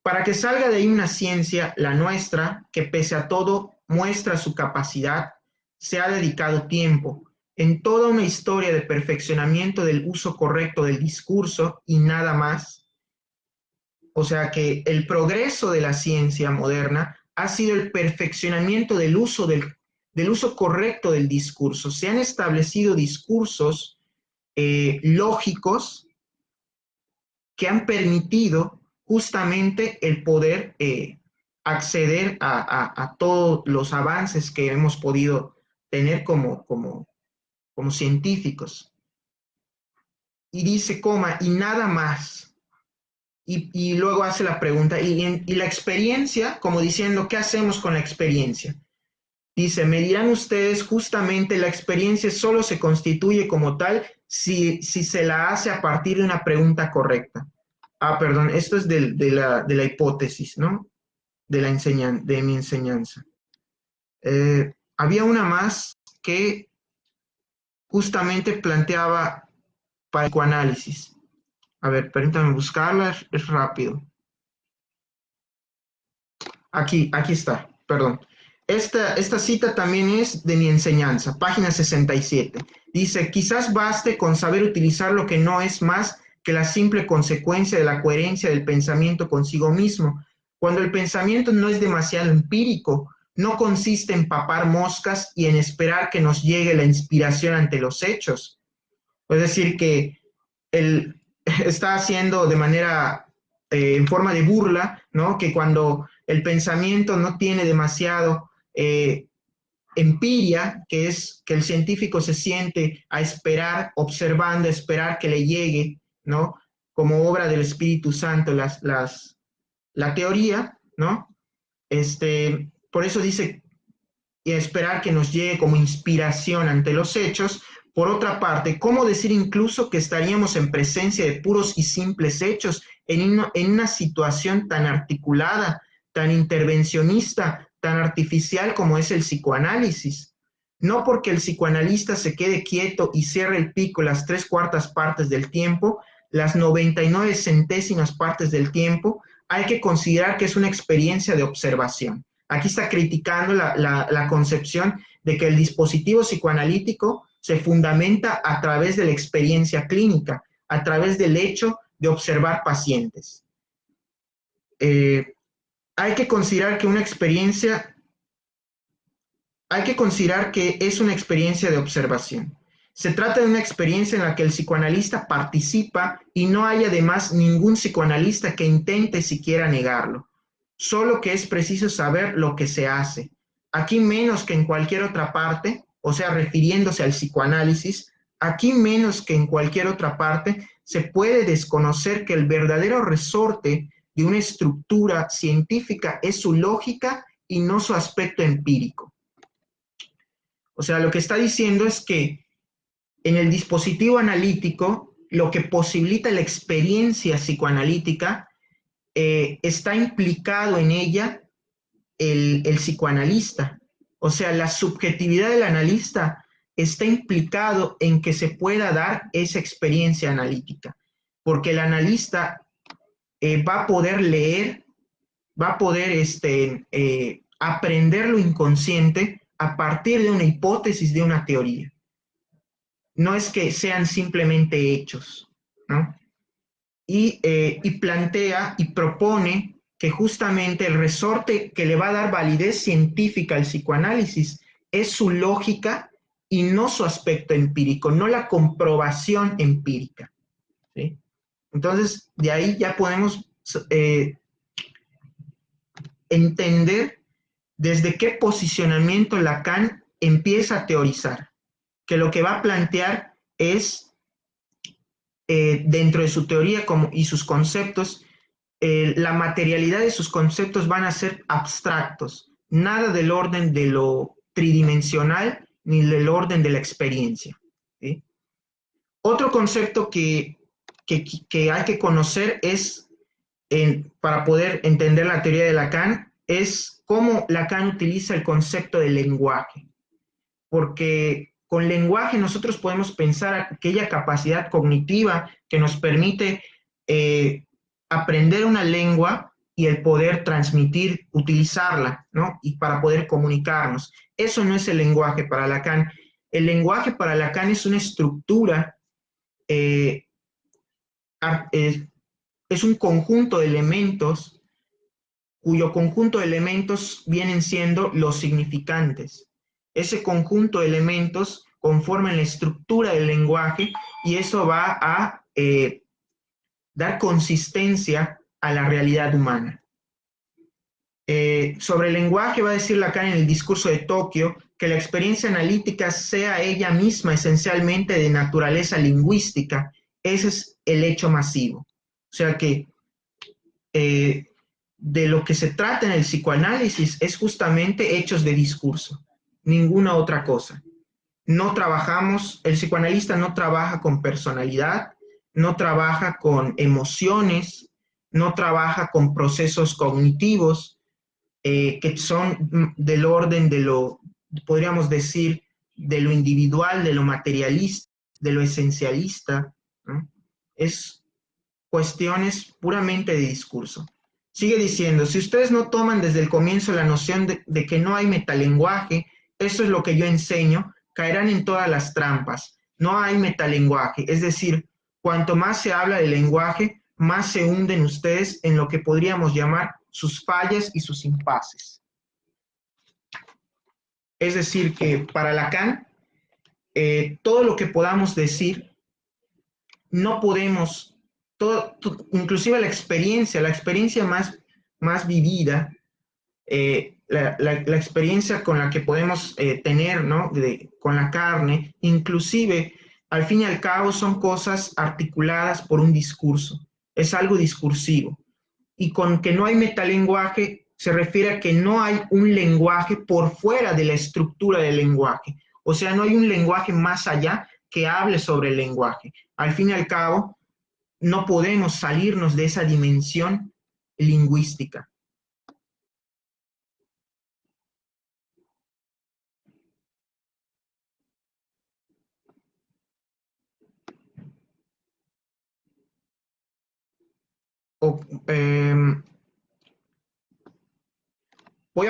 S1: Para que salga de ahí una ciencia, la nuestra, que pese a todo muestra su capacidad, se ha dedicado tiempo en toda una historia de perfeccionamiento del uso correcto del discurso y nada más. O sea que el progreso de la ciencia moderna ha sido el perfeccionamiento del uso correcto del discurso. Se han establecido discursos lógicos que han permitido justamente el poder acceder a todos los avances que hemos podido tener como científicos. Y dice, coma, y nada más. y luego hace la pregunta, y la experiencia, como diciendo, ¿qué hacemos con la experiencia? Dice, me dirán ustedes, justamente la experiencia solo se constituye como tal si se la hace a partir de una pregunta correcta. Ah, perdón, esto es de la hipótesis, ¿no? De mi enseñanza. Había una más que justamente planteaba para psicoanálisis. A ver, permítame buscarla, es rápido. Aquí está, perdón. Esta cita también es de mi enseñanza, página 67. Dice, quizás baste con saber utilizar lo que no es más que la simple consecuencia de la coherencia del pensamiento consigo mismo. Cuando el pensamiento no es demasiado empírico, no consiste en papar moscas y en esperar que nos llegue la inspiración ante los hechos. Es decir, que él está haciendo de manera, en forma de burla, ¿no? Que cuando el pensamiento no tiene demasiado empiria, que es que el científico se siente a esperar, observando, esperar que le llegue, ¿no? Como obra del Espíritu Santo, la teoría, ¿no? Por eso dice, y esperar que nos llegue como inspiración ante los hechos. Por otra parte, ¿cómo decir incluso que estaríamos en presencia de puros y simples hechos en una situación tan articulada, tan intervencionista, tan artificial como es el psicoanálisis? No porque el psicoanalista se quede quieto y cierre el pico las 3/4 partes del tiempo, las 99 centésimas partes del tiempo, hay que considerar que es una experiencia de observación. Aquí está criticando la concepción de que el dispositivo psicoanalítico se fundamenta a través de la experiencia clínica, a través del hecho de observar pacientes. Hay que considerar que es una experiencia de observación. Se trata de una experiencia en la que el psicoanalista participa y no hay además ningún psicoanalista que intente siquiera negarlo. Solo que es preciso saber lo que se hace. Aquí menos que en cualquier otra parte, o sea, refiriéndose al psicoanálisis, aquí menos que en cualquier otra parte, se puede desconocer que el verdadero resorte de una estructura científica es su lógica y no su aspecto empírico. O sea, lo que está diciendo es que en el dispositivo analítico, lo que posibilita la experiencia psicoanalítica, está implicado en ella el psicoanalista. O sea, la subjetividad del analista está implicado en que se pueda dar esa experiencia analítica, porque el analista va a poder leer, va a poder aprender lo inconsciente a partir de una hipótesis, de una teoría. No es que sean simplemente hechos, ¿no? Y plantea y propone que justamente el resorte que le va a dar validez científica al psicoanálisis es su lógica y no su aspecto empírico, no la comprobación empírica, ¿sí? Entonces, de ahí ya podemos entender desde qué posicionamiento Lacan empieza a teorizar, que lo que va a plantear es, dentro de su teoría y sus conceptos, la materialidad de sus conceptos van a ser abstractos, nada del orden de lo tridimensional ni del orden de la experiencia, ¿sí? Otro concepto que hay que conocer es, para poder entender la teoría de Lacan, es cómo Lacan utiliza el concepto del lenguaje, porque con lenguaje nosotros podemos pensar aquella capacidad cognitiva que nos permite aprender una lengua y el poder transmitir, utilizarla, ¿no? Y para poder comunicarnos. Eso no es el lenguaje para Lacan. El lenguaje para Lacan es una estructura, es un conjunto de elementos cuyo conjunto de elementos vienen siendo los significantes. Ese conjunto de elementos conforman la estructura del lenguaje y eso va a dar consistencia a la realidad humana. Sobre el lenguaje va a decir Lacan en el discurso de Tokio que la experiencia analítica sea ella misma esencialmente de naturaleza lingüística. Ese es el hecho masivo. O sea que de lo que se trata en el psicoanálisis es justamente hechos de discurso, ninguna otra cosa. No trabajamos, el psicoanalista no trabaja con personalidad, no trabaja con emociones, no trabaja con procesos cognitivos que son del orden de lo, podríamos decir, de lo individual, de lo materialista, de lo esencialista, ¿no? Es cuestiones puramente de discurso. Sigue diciendo, si ustedes no toman desde el comienzo la noción de que no hay metalenguaje, eso es lo que yo enseño, caerán en todas las trampas. No hay metalenguaje, es decir, cuanto más se habla del lenguaje, más se hunden ustedes en lo que podríamos llamar sus fallas y sus impases. Es decir, que para Lacan, todo lo que podamos decir, no podemos, inclusive la experiencia más vivida, la experiencia con la que podemos tener, ¿no? Con la carne, inclusive, al fin y al cabo, son cosas articuladas por un discurso, es algo discursivo. Y con que no hay metalenguaje, se refiere a que no hay un lenguaje por fuera de la estructura del lenguaje. O sea, no hay un lenguaje más allá que hable sobre el lenguaje. Al fin y al cabo, no podemos salirnos de esa dimensión lingüística. O, voy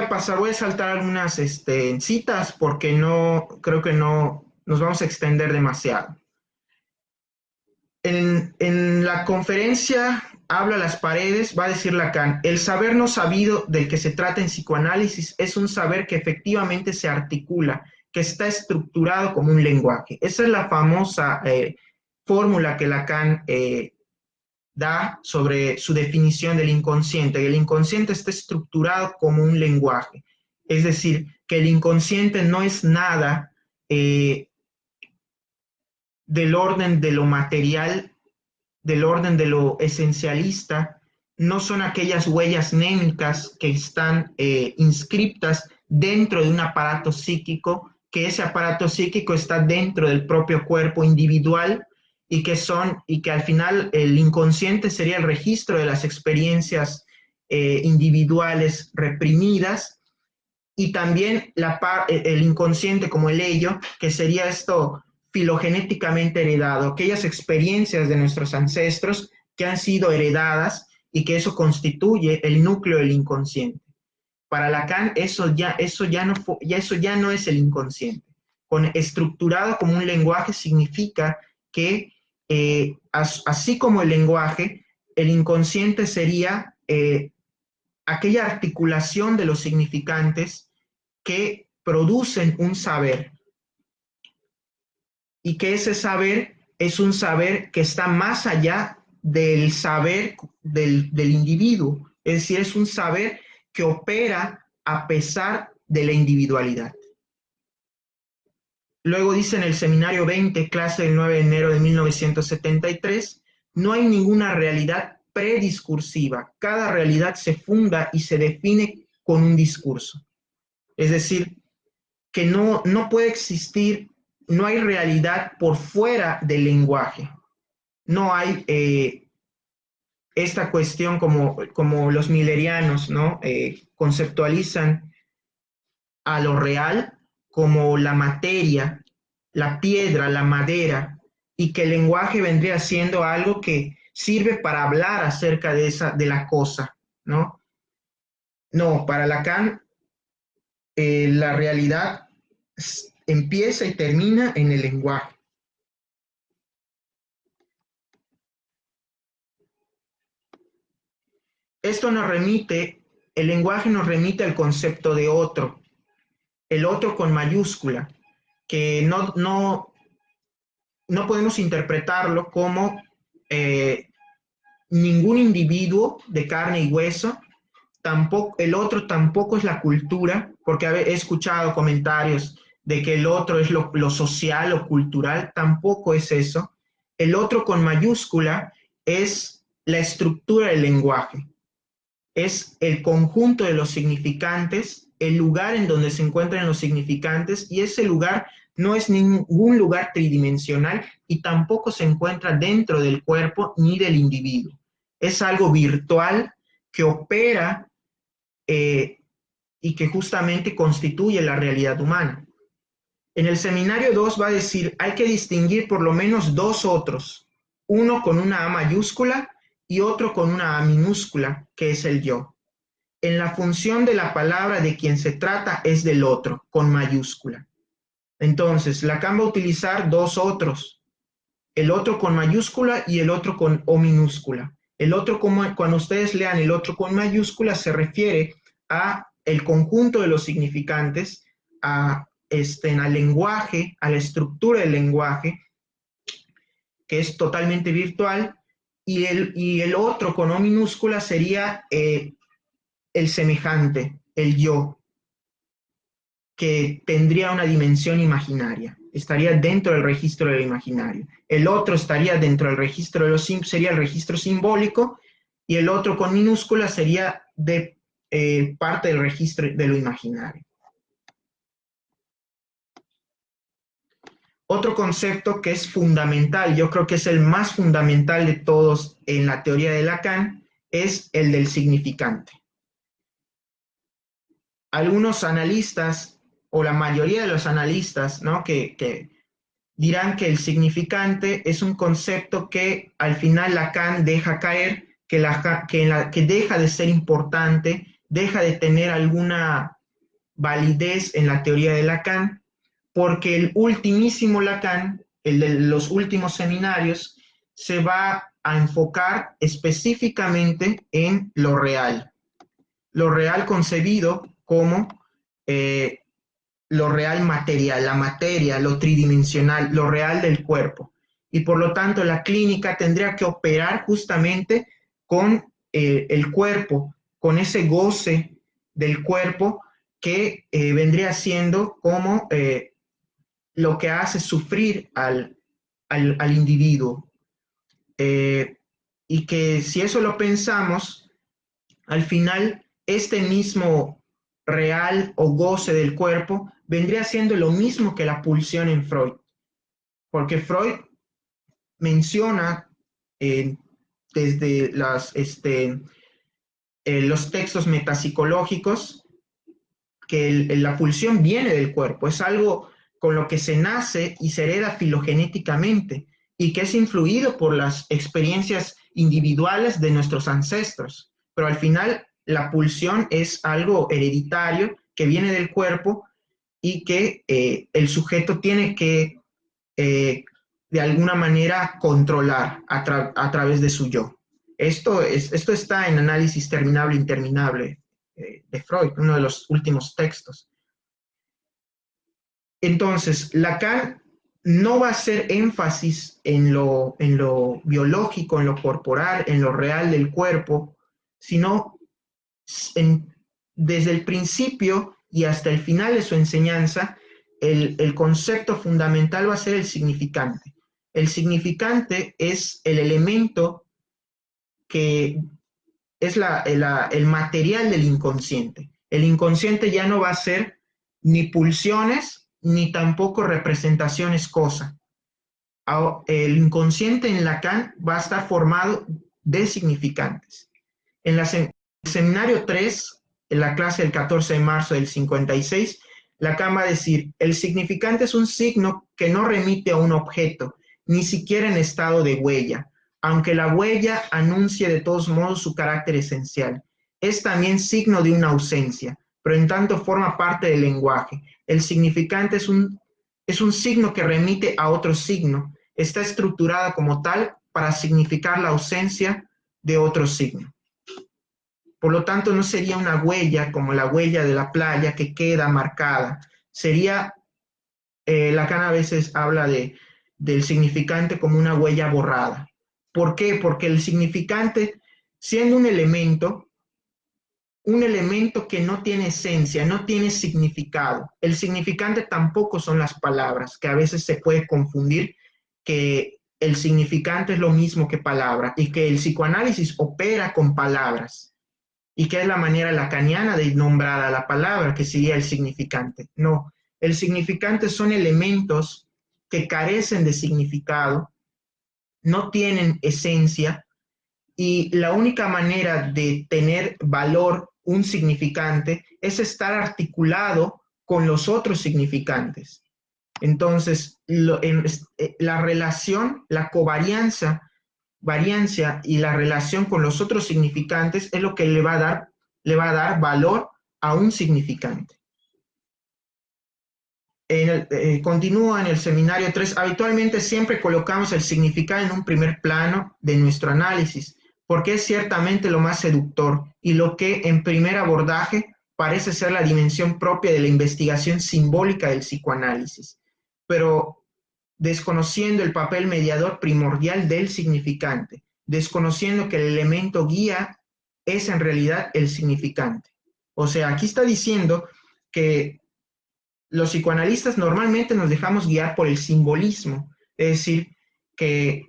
S1: a saltar algunas citas porque no, creo que no nos vamos a extender demasiado. En la conferencia Habla las paredes, va a decir Lacan, el saber no sabido del que se trata en psicoanálisis es un saber que efectivamente se articula, que está estructurado como un lenguaje. Esa es la famosa fórmula que Lacan da sobre su definición del inconsciente. El inconsciente está estructurado como un lenguaje, es decir, que el inconsciente no es nada del orden de lo material, del orden de lo esencialista, no son aquellas huellas némicas que están inscriptas dentro de un aparato psíquico, que ese aparato psíquico está dentro del propio cuerpo individual y que al final el inconsciente sería el registro de las experiencias individuales reprimidas, y también el inconsciente como el ello, que sería esto filogenéticamente heredado, aquellas experiencias de nuestros ancestros que han sido heredadas y que eso constituye el núcleo del inconsciente. Para Lacan eso ya no es el inconsciente. Estructurado como un lenguaje significa que así como el lenguaje, el inconsciente sería aquella articulación de los significantes que producen un saber, y que ese saber es un saber que está más allá del saber del individuo, es decir, es un saber que opera a pesar de la individualidad. Luego dice en el seminario 20, clase del 9 de enero de 1973, no hay ninguna realidad prediscursiva, cada realidad se funda y se define con un discurso. Es decir, que no puede existir, no hay realidad por fuera del lenguaje. No hay esta cuestión como los millerianos, ¿no? Conceptualizan a lo real como la materia, la piedra, la madera, y que el lenguaje vendría siendo algo que sirve para hablar acerca de la cosa, ¿no? No, para Lacan, la realidad empieza y termina en el lenguaje. Esto nos remite, el lenguaje nos remite al concepto de otro, el otro con mayúscula, que no podemos interpretarlo como ningún individuo de carne y hueso, el otro tampoco es la cultura, porque he escuchado comentarios de que el otro es lo social o cultural, tampoco es eso. El otro con mayúscula es la estructura del lenguaje. es el conjunto de los significantes, el lugar en donde se encuentran los significantes, y ese lugar no es ningún lugar tridimensional y tampoco se encuentra dentro del cuerpo ni del individuo. Es algo virtual que opera y que justamente constituye la realidad humana. En el seminario 2 va a decir, hay que distinguir por lo menos dos otros, uno con una A mayúscula y otro con una A minúscula, que es el yo. En la función de la palabra de quien se trata es del otro, con mayúscula. Entonces, Lacan va a utilizar dos otros, el otro con mayúscula y el otro con O minúscula. El otro, cuando ustedes lean el otro con mayúscula, se refiere a el conjunto de los significantes, al lenguaje, a la estructura del lenguaje, que es totalmente virtual, y el otro con O minúscula sería el semejante, el yo, que tendría una dimensión imaginaria, estaría dentro del registro del imaginario. El otro estaría dentro del registro de sería el registro simbólico, y el otro con minúscula sería de parte del registro de lo imaginario. Otro concepto que es fundamental, yo creo que es el más fundamental de todos en la teoría de Lacan, es el del significante. Algunos analistas, o la mayoría de los analistas, ¿no?, que dirán que el significante es un concepto que al final Lacan deja caer, que deja de ser importante, deja de tener alguna validez en la teoría de Lacan, porque el ultimísimo Lacan, el de los últimos seminarios, se va a enfocar específicamente en lo real concebido como lo real material, la materia, lo tridimensional, lo real del cuerpo. Y por lo tanto la clínica tendría que operar justamente con el cuerpo, con ese goce del cuerpo que vendría siendo como lo que hace sufrir al individuo. Y que si eso lo pensamos, al final este mismo real o goce del cuerpo vendría siendo lo mismo que la pulsión en Freud, porque Freud menciona desde los textos metapsicológicos que la pulsión viene del cuerpo, es algo con lo que se nace y se hereda filogenéticamente y que es influido por las experiencias individuales de nuestros ancestros. Pero al final la pulsión es algo hereditario que viene del cuerpo y que el sujeto tiene que de alguna manera controlar a través de su yo. Esto está en Análisis Terminable e Interminable de Freud, uno de los últimos textos. Entonces, Lacan no va a hacer énfasis en lo biológico, en lo corporal, en lo real del cuerpo, sino desde el principio y hasta el final de su enseñanza, el concepto fundamental va a ser el significante. El significante es el elemento que es el material del inconsciente. El inconsciente ya no va a ser ni pulsiones, ni tampoco representaciones cosa. El inconsciente en Lacan va a estar formado de significantes. En el seminario 3, en la clase del 14 de marzo del 56, Lacan va a decir, el significante es un signo que no remite a un objeto, ni siquiera en estado de huella, aunque la huella anuncie de todos modos su carácter esencial. Es también signo de una ausencia, pero en tanto forma parte del lenguaje. El significante es un signo que remite a otro signo. Está estructurada como tal para significar la ausencia de otro signo. Por lo tanto, no sería una huella como la huella de la playa que queda marcada. Sería, Lacan a veces habla del significante como una huella borrada. ¿Por qué? Porque el significante, siendo un elemento que no tiene esencia, no tiene significado. El significante tampoco son las palabras, que a veces se puede confundir que el significante es lo mismo que palabra y que el psicoanálisis opera con palabras. y que es la manera lacaniana de nombrar a la palabra, que sería el significante. No, el significante son elementos que carecen de significado, no tienen esencia, y la única manera de tener valor un significante es estar articulado con los otros significantes. Entonces, la relación, la covarianza, variancia y la relación con los otros significantes es lo que le va a dar valor a un significante. Continúa en el seminario 3. Habitualmente siempre colocamos el significado en un primer plano de nuestro análisis, porque es ciertamente lo más seductor y lo que en primer abordaje parece ser la dimensión propia de la investigación simbólica del psicoanálisis, pero desconociendo el papel mediador primordial del significante, desconociendo que el elemento guía es en realidad el significante. O sea, aquí está diciendo que los psicoanalistas normalmente nos dejamos guiar por el simbolismo, es decir, que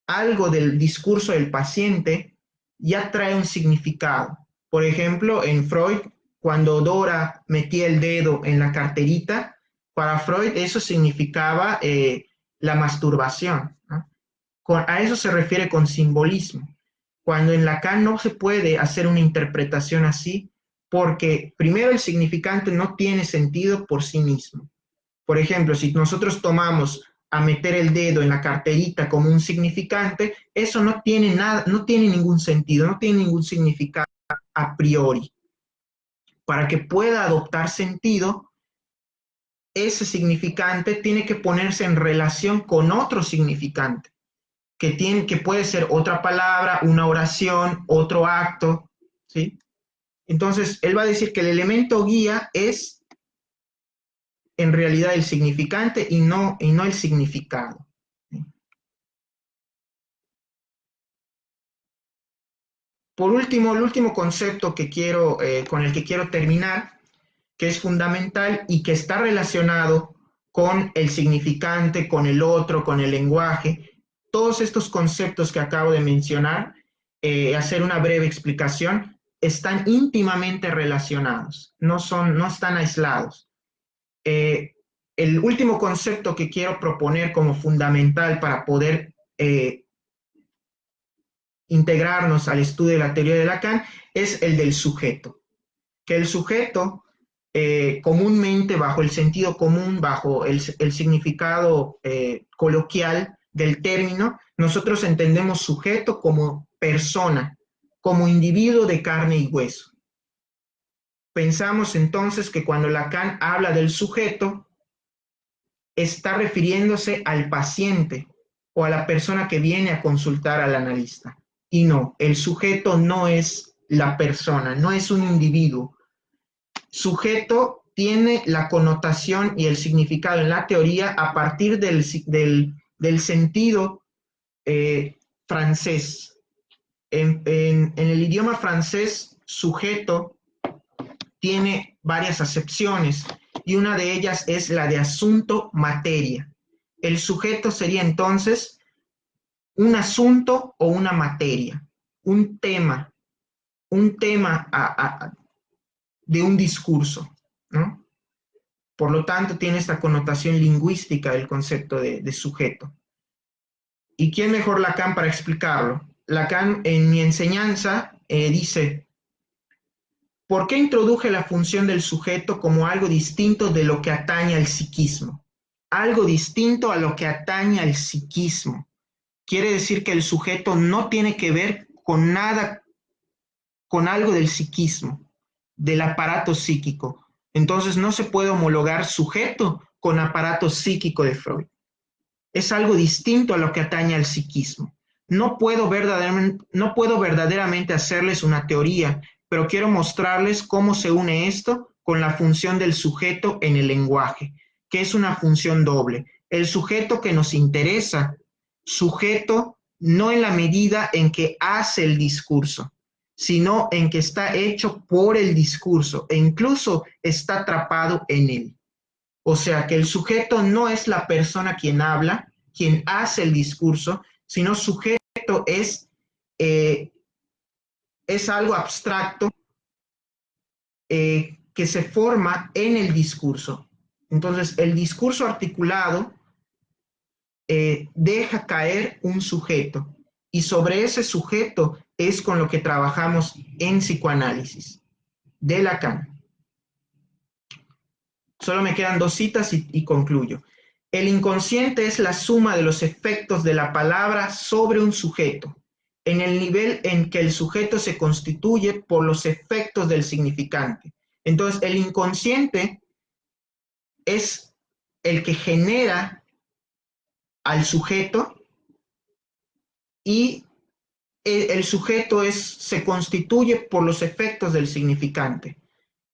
S1: algo del discurso del paciente ya trae un significado. Por ejemplo, en Freud, cuando Dora metía el dedo en la carterita, para Freud eso significaba la masturbación, ¿no? A eso se refiere con simbolismo. Cuando en Lacan no se puede hacer una interpretación así, porque primero el significante no tiene sentido por sí mismo. Por ejemplo, si nosotros tomamos a meter el dedo en la carterita como un significante, eso no tiene nada, no tiene ningún sentido, no tiene ningún significado a priori. Para que pueda adoptar sentido, ese significante tiene que ponerse en relación con otro significante, que puede ser otra palabra, una oración, otro acto, ¿sí? Entonces, él va a decir que el elemento guía es en realidad el significante y no el significado. Por último, el último concepto que con el que quiero terminar, que es fundamental y que está relacionado con el significante, con el otro, con el lenguaje, todos estos conceptos que acabo de mencionar, hacer una breve explicación, están íntimamente relacionados, no están aislados. El último concepto que quiero proponer como fundamental para poder integrarnos al estudio de la teoría de Lacan es el del sujeto. Que el sujeto, comúnmente bajo el sentido común, bajo el significado coloquial del término, nosotros entendemos sujeto como persona, como individuo de carne y hueso. Pensamos entonces que cuando Lacan habla del sujeto, está refiriéndose al paciente o a la persona que viene a consultar al analista. Y no, el sujeto no es la persona, no es un individuo. Sujeto tiene la connotación y el significado en la teoría a partir del sentido francés. En el idioma francés, sujeto tiene varias acepciones y una de ellas es la de asunto-materia. El sujeto sería entonces un asunto o una materia, un tema de un discurso, ¿no? Por lo tanto, tiene esta connotación lingüística del concepto de sujeto. ¿Y quién mejor Lacan para explicarlo? Lacan en Mi enseñanza dice: ¿por qué introduje la función del sujeto como algo distinto de lo que atañe al psiquismo? Algo distinto a lo que atañe al psiquismo. Quiere decir que el sujeto no tiene que ver con nada, con algo del psiquismo, del aparato psíquico. Entonces no se puede homologar sujeto con aparato psíquico de Freud. Es algo distinto a lo que atañe al psiquismo. No puedo verdaderamente hacerles una teoría, pero quiero mostrarles cómo se une esto con la función del sujeto en el lenguaje, que es una función doble. El sujeto que nos interesa, sujeto no en la medida en que hace el discurso, sino en que está hecho por el discurso e incluso está atrapado en él. O sea que el sujeto no es la persona quien habla, quien hace el discurso, sino sujeto es el es algo abstracto que se forma en el discurso. Entonces, el discurso articulado deja caer un sujeto y sobre ese sujeto es con lo que trabajamos en psicoanálisis de Lacan. Solo me quedan 2 citas y concluyo. El inconsciente es la suma de los efectos de la palabra sobre un sujeto, en el nivel en que el sujeto se constituye por los efectos del significante. Entonces, el inconsciente es el que genera al sujeto y el sujeto se constituye por los efectos del significante.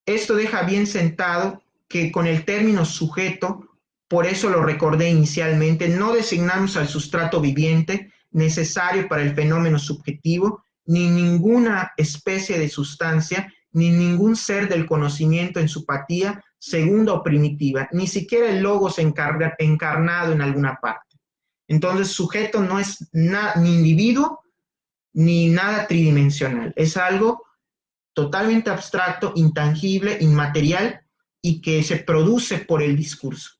S1: Esto deja bien sentado que con el término sujeto, por eso lo recordé inicialmente, no designamos al sustrato viviente necesario para el fenómeno subjetivo, ni ninguna especie de sustancia, ni ningún ser del conocimiento en su patía segunda o primitiva, ni siquiera el logos encarnado en alguna parte. Entonces, sujeto no es ni individuo ni nada tridimensional, es algo totalmente abstracto, intangible, inmaterial y que se produce por el discurso.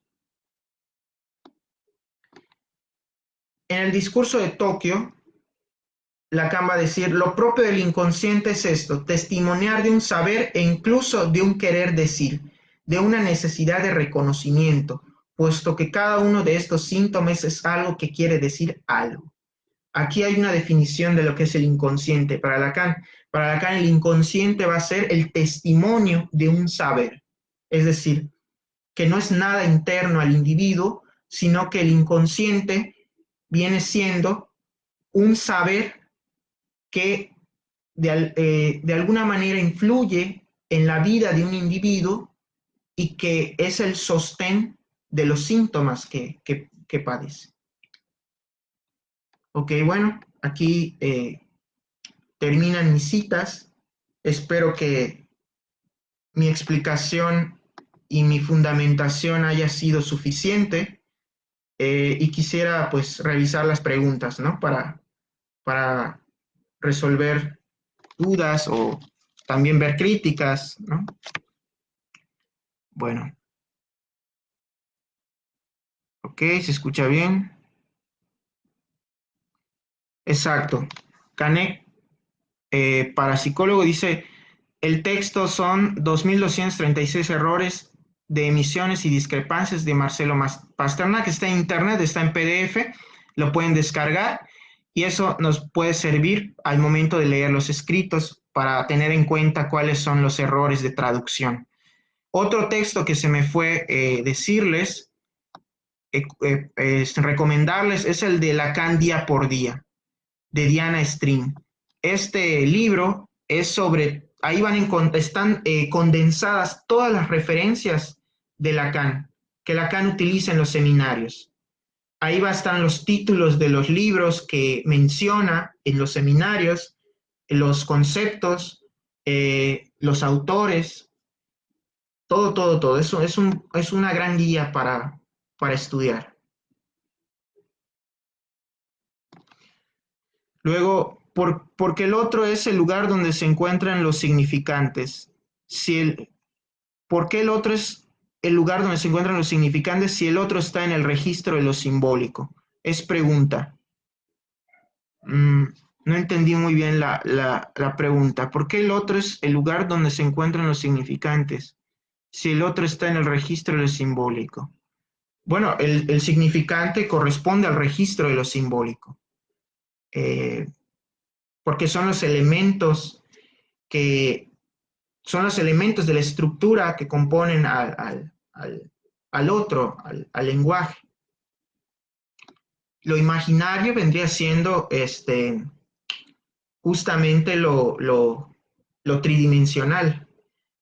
S1: En el discurso de Tokio, Lacan va a decir, lo propio del inconsciente es esto, testimoniar de un saber e incluso de un querer decir, de una necesidad de reconocimiento, puesto que cada uno de estos síntomas es algo que quiere decir algo. Aquí hay una definición de lo que es el inconsciente para Lacan. Para Lacan el inconsciente va a ser el testimonio de un saber, es decir, que no es nada interno al individuo, sino que el inconsciente viene siendo un saber que de alguna manera influye en la vida de un individuo y que es el sostén de los síntomas que padece. Ok, bueno, aquí terminan mis citas. Espero que mi explicación y mi fundamentación haya sido suficiente y quisiera pues revisar las preguntas, ¿no? Para resolver dudas o también ver críticas, ¿no? Bueno. Ok, ¿se escucha bien? Exacto. Canek, parapsicólogo, dice, el texto son 2.236 errores de emisiones y discrepancias de Marcelo Pasternak, que está en internet, está en PDF, lo pueden descargar y eso nos puede servir al momento de leer los escritos para tener en cuenta cuáles son los errores de traducción. Otro texto que se me fue decirles, recomendarles, es el de Lacan día por día, de Diana String. Este libro es sobre, ahí están condensadas todas las referencias de Lacan, que Lacan utiliza en los seminarios. Ahí están los títulos de los libros que menciona en los seminarios, los conceptos, los autores, todo. Eso es una gran guía para estudiar. Luego, porque el otro es el lugar donde se encuentran los significantes. ¿Por qué el otro es el lugar donde se encuentran los significantes si el otro está en el registro de lo simbólico? Es pregunta. No entendí muy bien la pregunta. ¿Por qué el otro es el lugar donde se encuentran los significantes si el otro está en el registro de lo simbólico? Bueno, el significante corresponde al registro de lo simbólico. Porque son los elementos de la estructura que componen al otro, al lenguaje. Lo imaginario vendría siendo justamente lo tridimensional.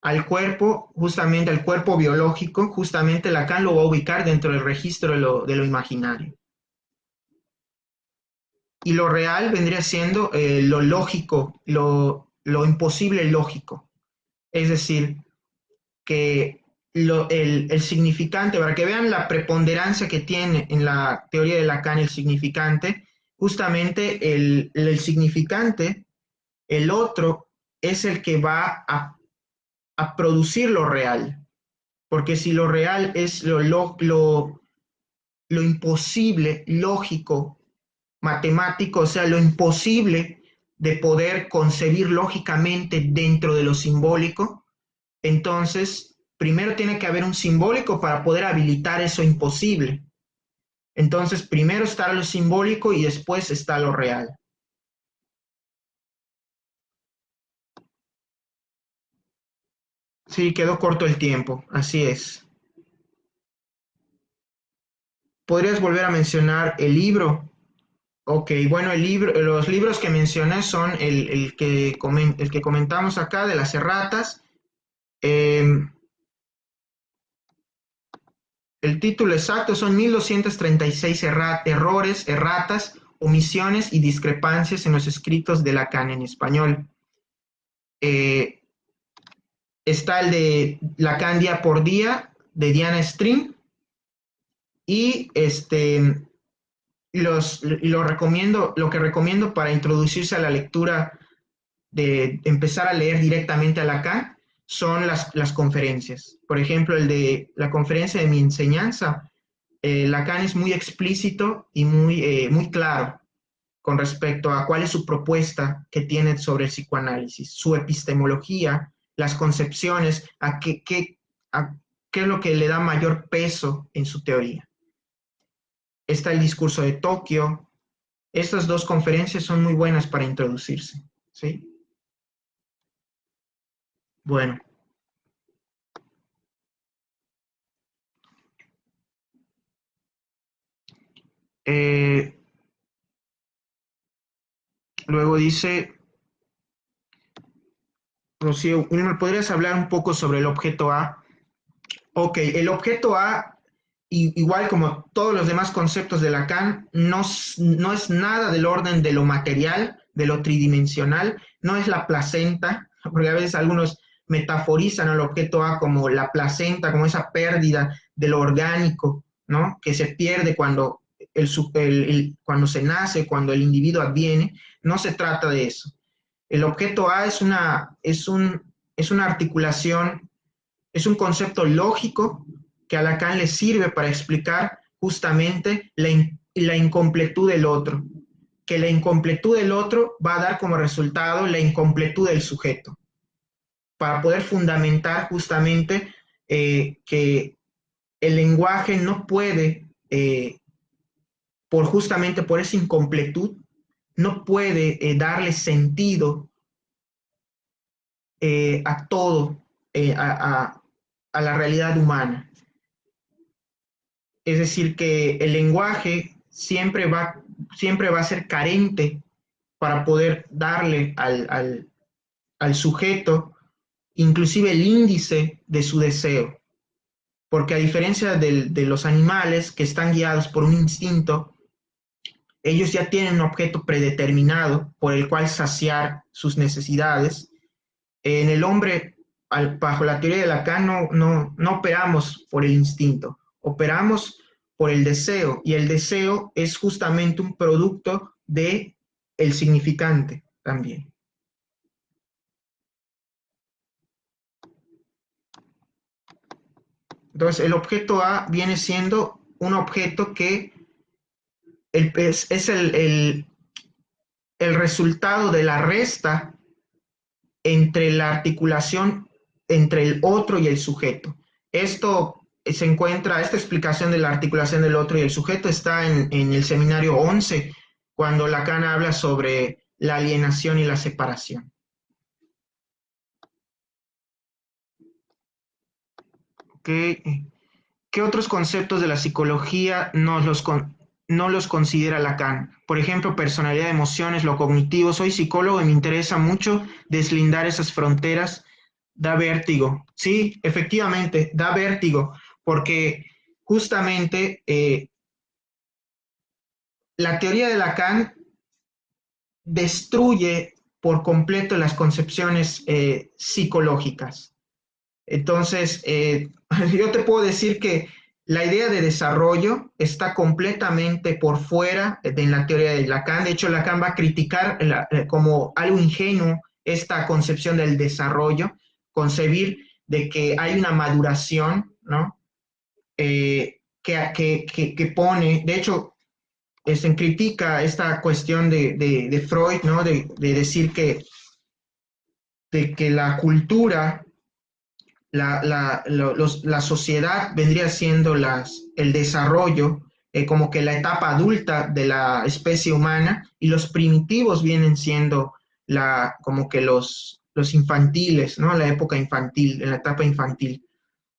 S1: Al cuerpo, justamente al cuerpo biológico, justamente Lacan lo va a ubicar dentro del registro de lo imaginario. Y lo real vendría siendo lo lógico, lo imposible lógico. Es decir, que el significante, para que vean la preponderancia que tiene en la teoría de Lacan el significante, justamente el significante, el otro, es el que va a producir lo real. Porque si lo real es lo imposible, lógico, matemático, o sea, lo imposible de poder concebir lógicamente dentro de lo simbólico, entonces primero tiene que haber un simbólico para poder habilitar eso imposible. Entonces primero está lo simbólico y después está lo real. Sí, quedó corto el tiempo, así es. ¿Podrías volver a mencionar el libro? Ok, bueno, los libros que mencioné son el que comentamos acá de las erratas. Eh, el título exacto son 1236 errores, erratas, omisiones y discrepancias en los escritos de Lacan en español. Eh, Está el de Lacan día por día de Diana Stream y lo que recomiendo para introducirse a la lectura de empezar a leer directamente a Lacan son las conferencias. Por ejemplo, el de la conferencia de mi enseñanza, Lacan es muy explícito y muy claro con respecto a cuál es su propuesta que tiene sobre el psicoanálisis, su epistemología, las concepciones, a qué es lo que le da mayor peso en su teoría. Está el discurso de Tokio. Estas dos conferencias son muy buenas para introducirse, ¿sí? Bueno, eh, luego dice, Rocío, ¿me podrías hablar un poco sobre el objeto A? Ok, el objeto A, igual como todos los demás conceptos de Lacan, no es nada del orden de lo material, de lo tridimensional, no es la placenta, porque a veces algunos metaforizan al objeto A como la placenta, como esa pérdida de lo orgánico, ¿no? Que se pierde cuando, cuando se nace, cuando el individuo adviene. No se trata de eso. El objeto A es una articulación, es un concepto lógico que a Lacan le sirve para explicar justamente la incompletud del otro, que la incompletud del otro va a dar como resultado la incompletud del sujeto, para poder fundamentar justamente que el lenguaje no puede, justamente por esa incompletud, no puede darle sentido a todo, a la realidad humana. Es decir, que el lenguaje siempre va a ser carente para poder darle al sujeto inclusive el índice de su deseo. Porque a diferencia de los animales que están guiados por un instinto, ellos ya tienen un objeto predeterminado por el cual saciar sus necesidades. En el hombre, bajo la teoría de Lacan, no operamos por el instinto, operamos por el deseo, y el deseo es justamente un producto de el significante también. Entonces, el objeto A viene siendo un objeto que es el resultado de la resta entre la articulación entre el otro y el sujeto. Esta explicación de la articulación del otro y el sujeto está en el seminario 11, cuando Lacan habla sobre la alienación y la separación. ¿Qué, qué otros conceptos de la psicología no los considera Lacan? Por ejemplo, personalidad, emociones, lo cognitivo. Soy psicólogo y me interesa mucho deslindar esas fronteras. Da vértigo. Sí, efectivamente, da vértigo, porque justamente la teoría de Lacan destruye por completo las concepciones psicológicas. Entonces, yo te puedo decir que la idea de desarrollo está completamente por fuera de la teoría de Lacan. De hecho, Lacan va a criticar como algo ingenuo esta concepción del desarrollo, concebir de que hay una maduración, ¿no? Que pone, de hecho, critica esta cuestión de Freud, ¿no? De decir de que la cultura, la sociedad vendría siendo el desarrollo, como que la etapa adulta de la especie humana, y los primitivos vienen siendo como que los infantiles, ¿no? La época infantil, en la etapa infantil.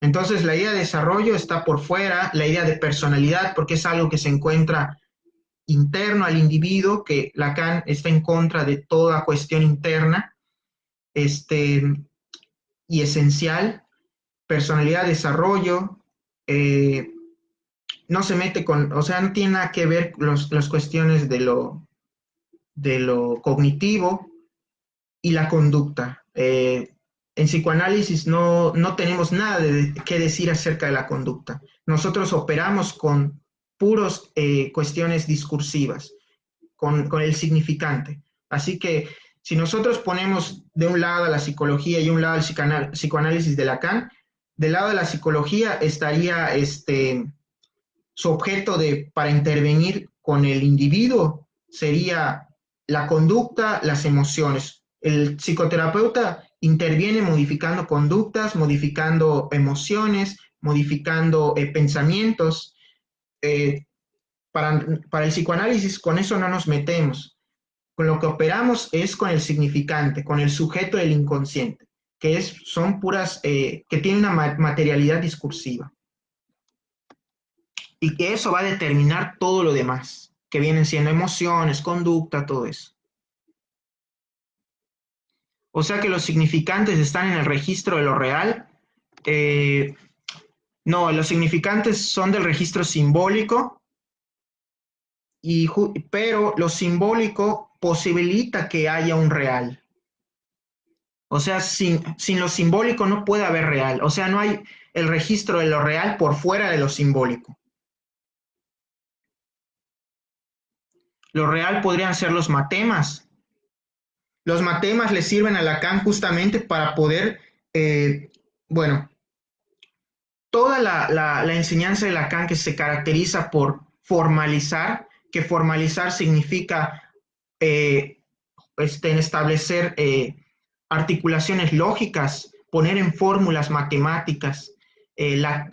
S1: Entonces, la idea de desarrollo está por fuera, la idea de personalidad, porque es algo que se encuentra interno al individuo, que Lacan está en contra de toda cuestión interna y esencial. Personalidad, desarrollo, no se mete con, o sea, no tiene nada que ver las cuestiones de lo cognitivo y la conducta. En psicoanálisis no tenemos nada que decir acerca de la conducta. Nosotros operamos con puros cuestiones discursivas, con el significante. Así que si nosotros ponemos de un lado a la psicología y un lado al psicoanálisis de Lacan, del lado de la psicología estaría su objeto para intervenir con el individuo sería la conducta, las emociones. El psicoterapeuta interviene modificando conductas, modificando emociones, modificando pensamientos. Eh, para el psicoanálisis con eso no nos metemos. Con lo que operamos es con el significante, con el sujeto del inconsciente, son puras, que tiene una materialidad discursiva. Y que eso va a determinar todo lo demás, que vienen siendo emociones, conducta, todo eso. O sea que los significantes están en el registro de lo real. No, los significantes son del registro simbólico, pero lo simbólico posibilita que haya un real. O sea, sin lo simbólico no puede haber real. O sea, no hay el registro de lo real por fuera de lo simbólico. Lo real podrían ser los matemas. Los matemas le sirven a Lacan justamente para poder, bueno, toda la enseñanza de Lacan que se caracteriza por formalizar, que formalizar significa establecer articulaciones lógicas, poner en fórmulas matemáticas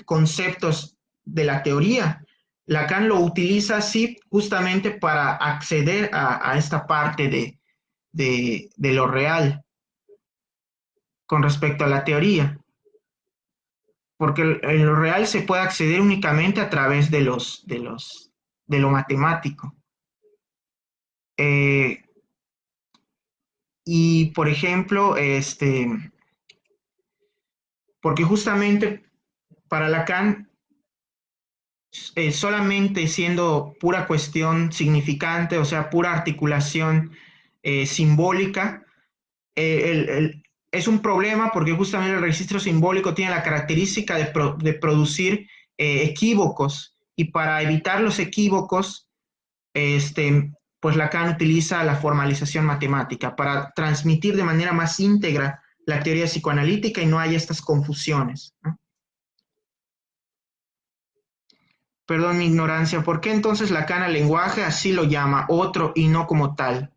S1: conceptos de la teoría. Lacan lo utiliza así justamente para acceder a esta parte de lo real con respecto a la teoría, porque en lo real se puede acceder únicamente a través de lo matemático. Y por ejemplo, porque justamente para Lacan, solamente siendo pura cuestión significante, o sea, pura articulación simbólica, es un problema porque justamente el registro simbólico tiene la característica de producir equívocos, y para evitar los equívocos, pues Lacan utiliza la formalización matemática para transmitir de manera más íntegra la teoría psicoanalítica y no haya estas confusiones, ¿no? Perdón mi ignorancia, ¿por qué entonces Lacan al lenguaje así lo llama otro y no como tal?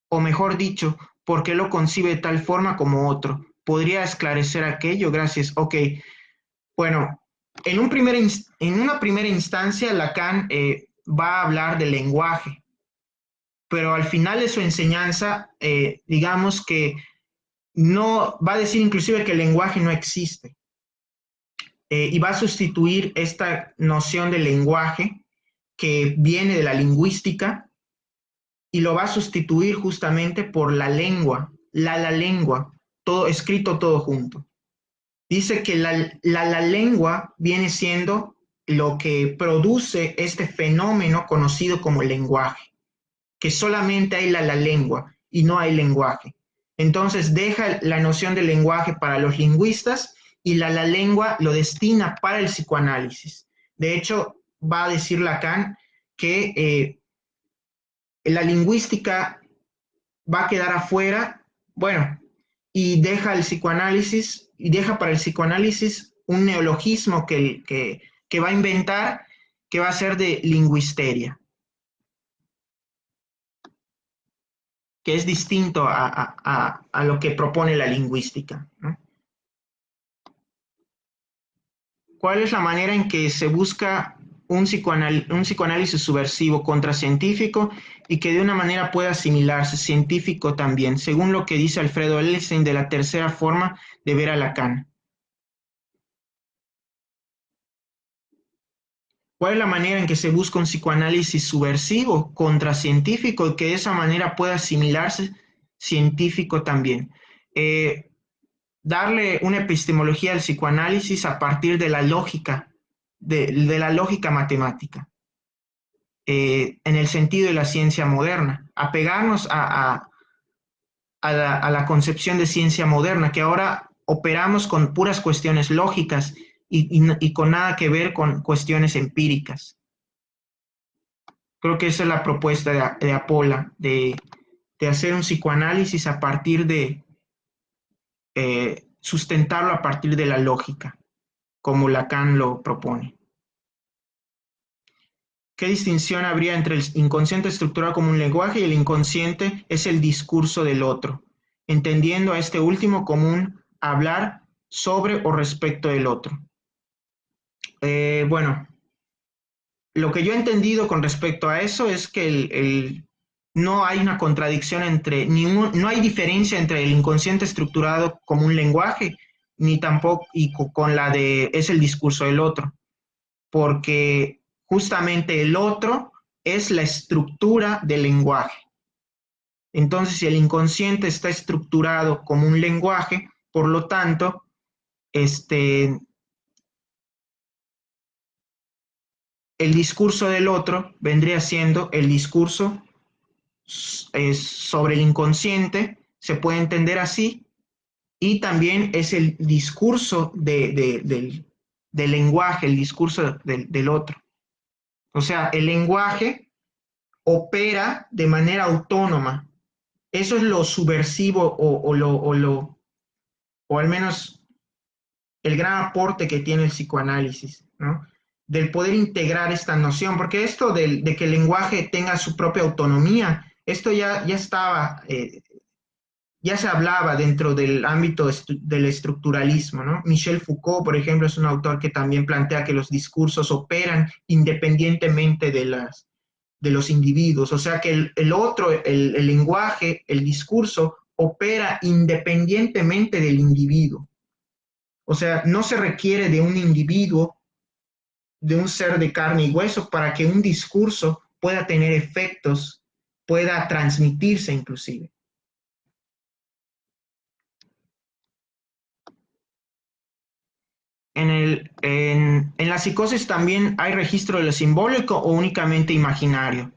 S1: O mejor dicho, ¿por qué lo concibe de tal forma como otro? ¿Podría esclarecer aquello? Gracias. Ok. Bueno, en una primera instancia Lacan va a hablar del lenguaje, pero al final de su enseñanza, digamos que no va a decir inclusive que el lenguaje no existe, y va a sustituir esta noción de lenguaje que viene de la lingüística y lo va a sustituir justamente por la lengua, la lengua, todo escrito todo junto. Dice que la lengua viene siendo lo que produce este fenómeno conocido como lenguaje, que solamente hay la lengua y no hay lenguaje. Entonces deja la noción de lenguaje para los lingüistas y la lengua lo destina para el psicoanálisis. De hecho, va a decir Lacan que la lingüística va a quedar afuera Bueno, y deja el psicoanálisis, y deja para el psicoanálisis un neologismo que va a inventar, que va a ser de lingüisteria, que es distinto a lo que propone la lingüística, ¿no? ¿Cuál es la manera en que se busca un psicoanálisis subversivo contracientífico y que de una manera pueda asimilarse científico también, según lo que dice Alfredo Elstein de la tercera forma de ver a Lacan? ¿Cuál es la manera en que se busca un psicoanálisis subversivo, contracientífico, y que de esa manera pueda asimilarse científico también? Eh, Darle una epistemología al psicoanálisis a partir de la lógica, de la lógica matemática, en el sentido de la ciencia moderna, apegarnos a la concepción de ciencia moderna, que ahora operamos con puras cuestiones lógicas y con nada que ver con cuestiones empíricas. Creo que esa es la propuesta de Apolla, de hacer un psicoanálisis a partir de, sustentarlo a partir de la lógica, como Lacan lo propone. ¿Qué distinción habría entre el inconsciente estructurado como un lenguaje y el inconsciente es el discurso del otro, entendiendo a este último como un hablar sobre o respecto del otro? Bueno, lo que yo he entendido con respecto a eso es que no hay una contradicción no hay diferencia entre el inconsciente estructurado como un lenguaje, ni tampoco con la de es el discurso del otro, porque justamente el otro es la estructura del lenguaje. Entonces, si el inconsciente está estructurado como un lenguaje, por lo tanto, el discurso del otro vendría siendo el discurso sobre el inconsciente, se puede entender así, y también es el discurso del lenguaje, el discurso del otro. O sea, el lenguaje opera de manera autónoma. Eso es lo subversivo o al menos el gran aporte que tiene el psicoanálisis, ¿no? Del poder integrar esta noción, porque esto de que el lenguaje tenga su propia autonomía, esto ya estaba, ya se hablaba dentro del ámbito del estructuralismo, ¿no? Michel Foucault, por ejemplo, es un autor que también plantea que los discursos operan independientemente de los individuos, o sea que el otro, el lenguaje, el discurso, opera independientemente del individuo. O sea, no se requiere de un individuo, de un ser de carne y hueso, para que un discurso pueda tener efectos, pueda transmitirse inclusive. En la psicosis también hay registro de lo simbólico o únicamente imaginario.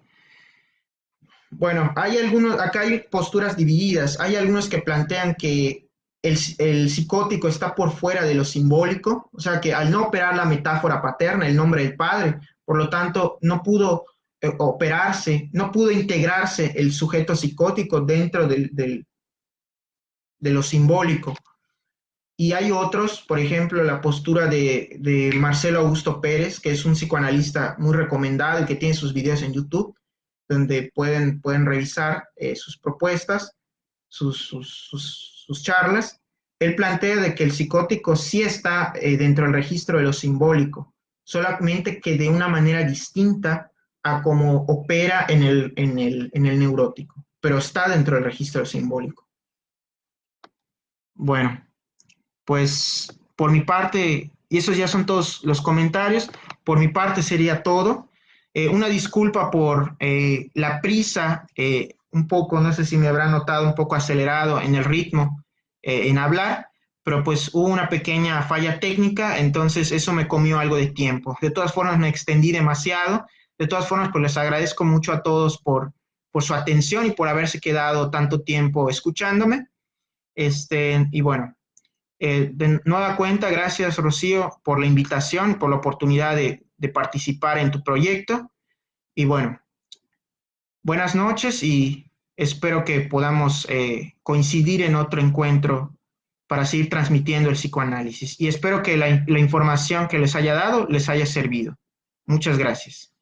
S1: Bueno, acá hay posturas divididas. Hay algunos que plantean que el psicótico está por fuera de lo simbólico, o sea que al no operar la metáfora paterna, el nombre del padre, por lo tanto no pudo operarse, no pudo integrarse el sujeto psicótico dentro de lo simbólico. Y hay otros, por ejemplo, la postura de Marcelo Augusto Pérez, que es un psicoanalista muy recomendado y que tiene sus videos en YouTube, donde pueden revisar sus propuestas, sus charlas. Él plantea de que el psicótico sí está dentro del registro de lo simbólico, solamente que de una manera distinta a cómo opera en el neurótico, pero está dentro del registro simbólico. Bueno, pues por mi parte, y esos ya son todos los comentarios, por mi parte sería todo. Una disculpa por la prisa, un poco, no sé si me habrá notado un poco acelerado en el ritmo en hablar, pero pues hubo una pequeña falla técnica, entonces eso me comió algo de tiempo. De todas formas me extendí demasiado, de todas formas pues les agradezco mucho a todos por su atención y por haberse quedado tanto tiempo escuchándome. Y bueno. De nueva cuenta, gracias Rocío por la invitación, por la oportunidad de participar en tu proyecto. Y bueno, buenas noches y Espero que podamos coincidir en otro encuentro para seguir transmitiendo el psicoanálisis. Y espero que la información que les haya dado les haya servido. Muchas gracias.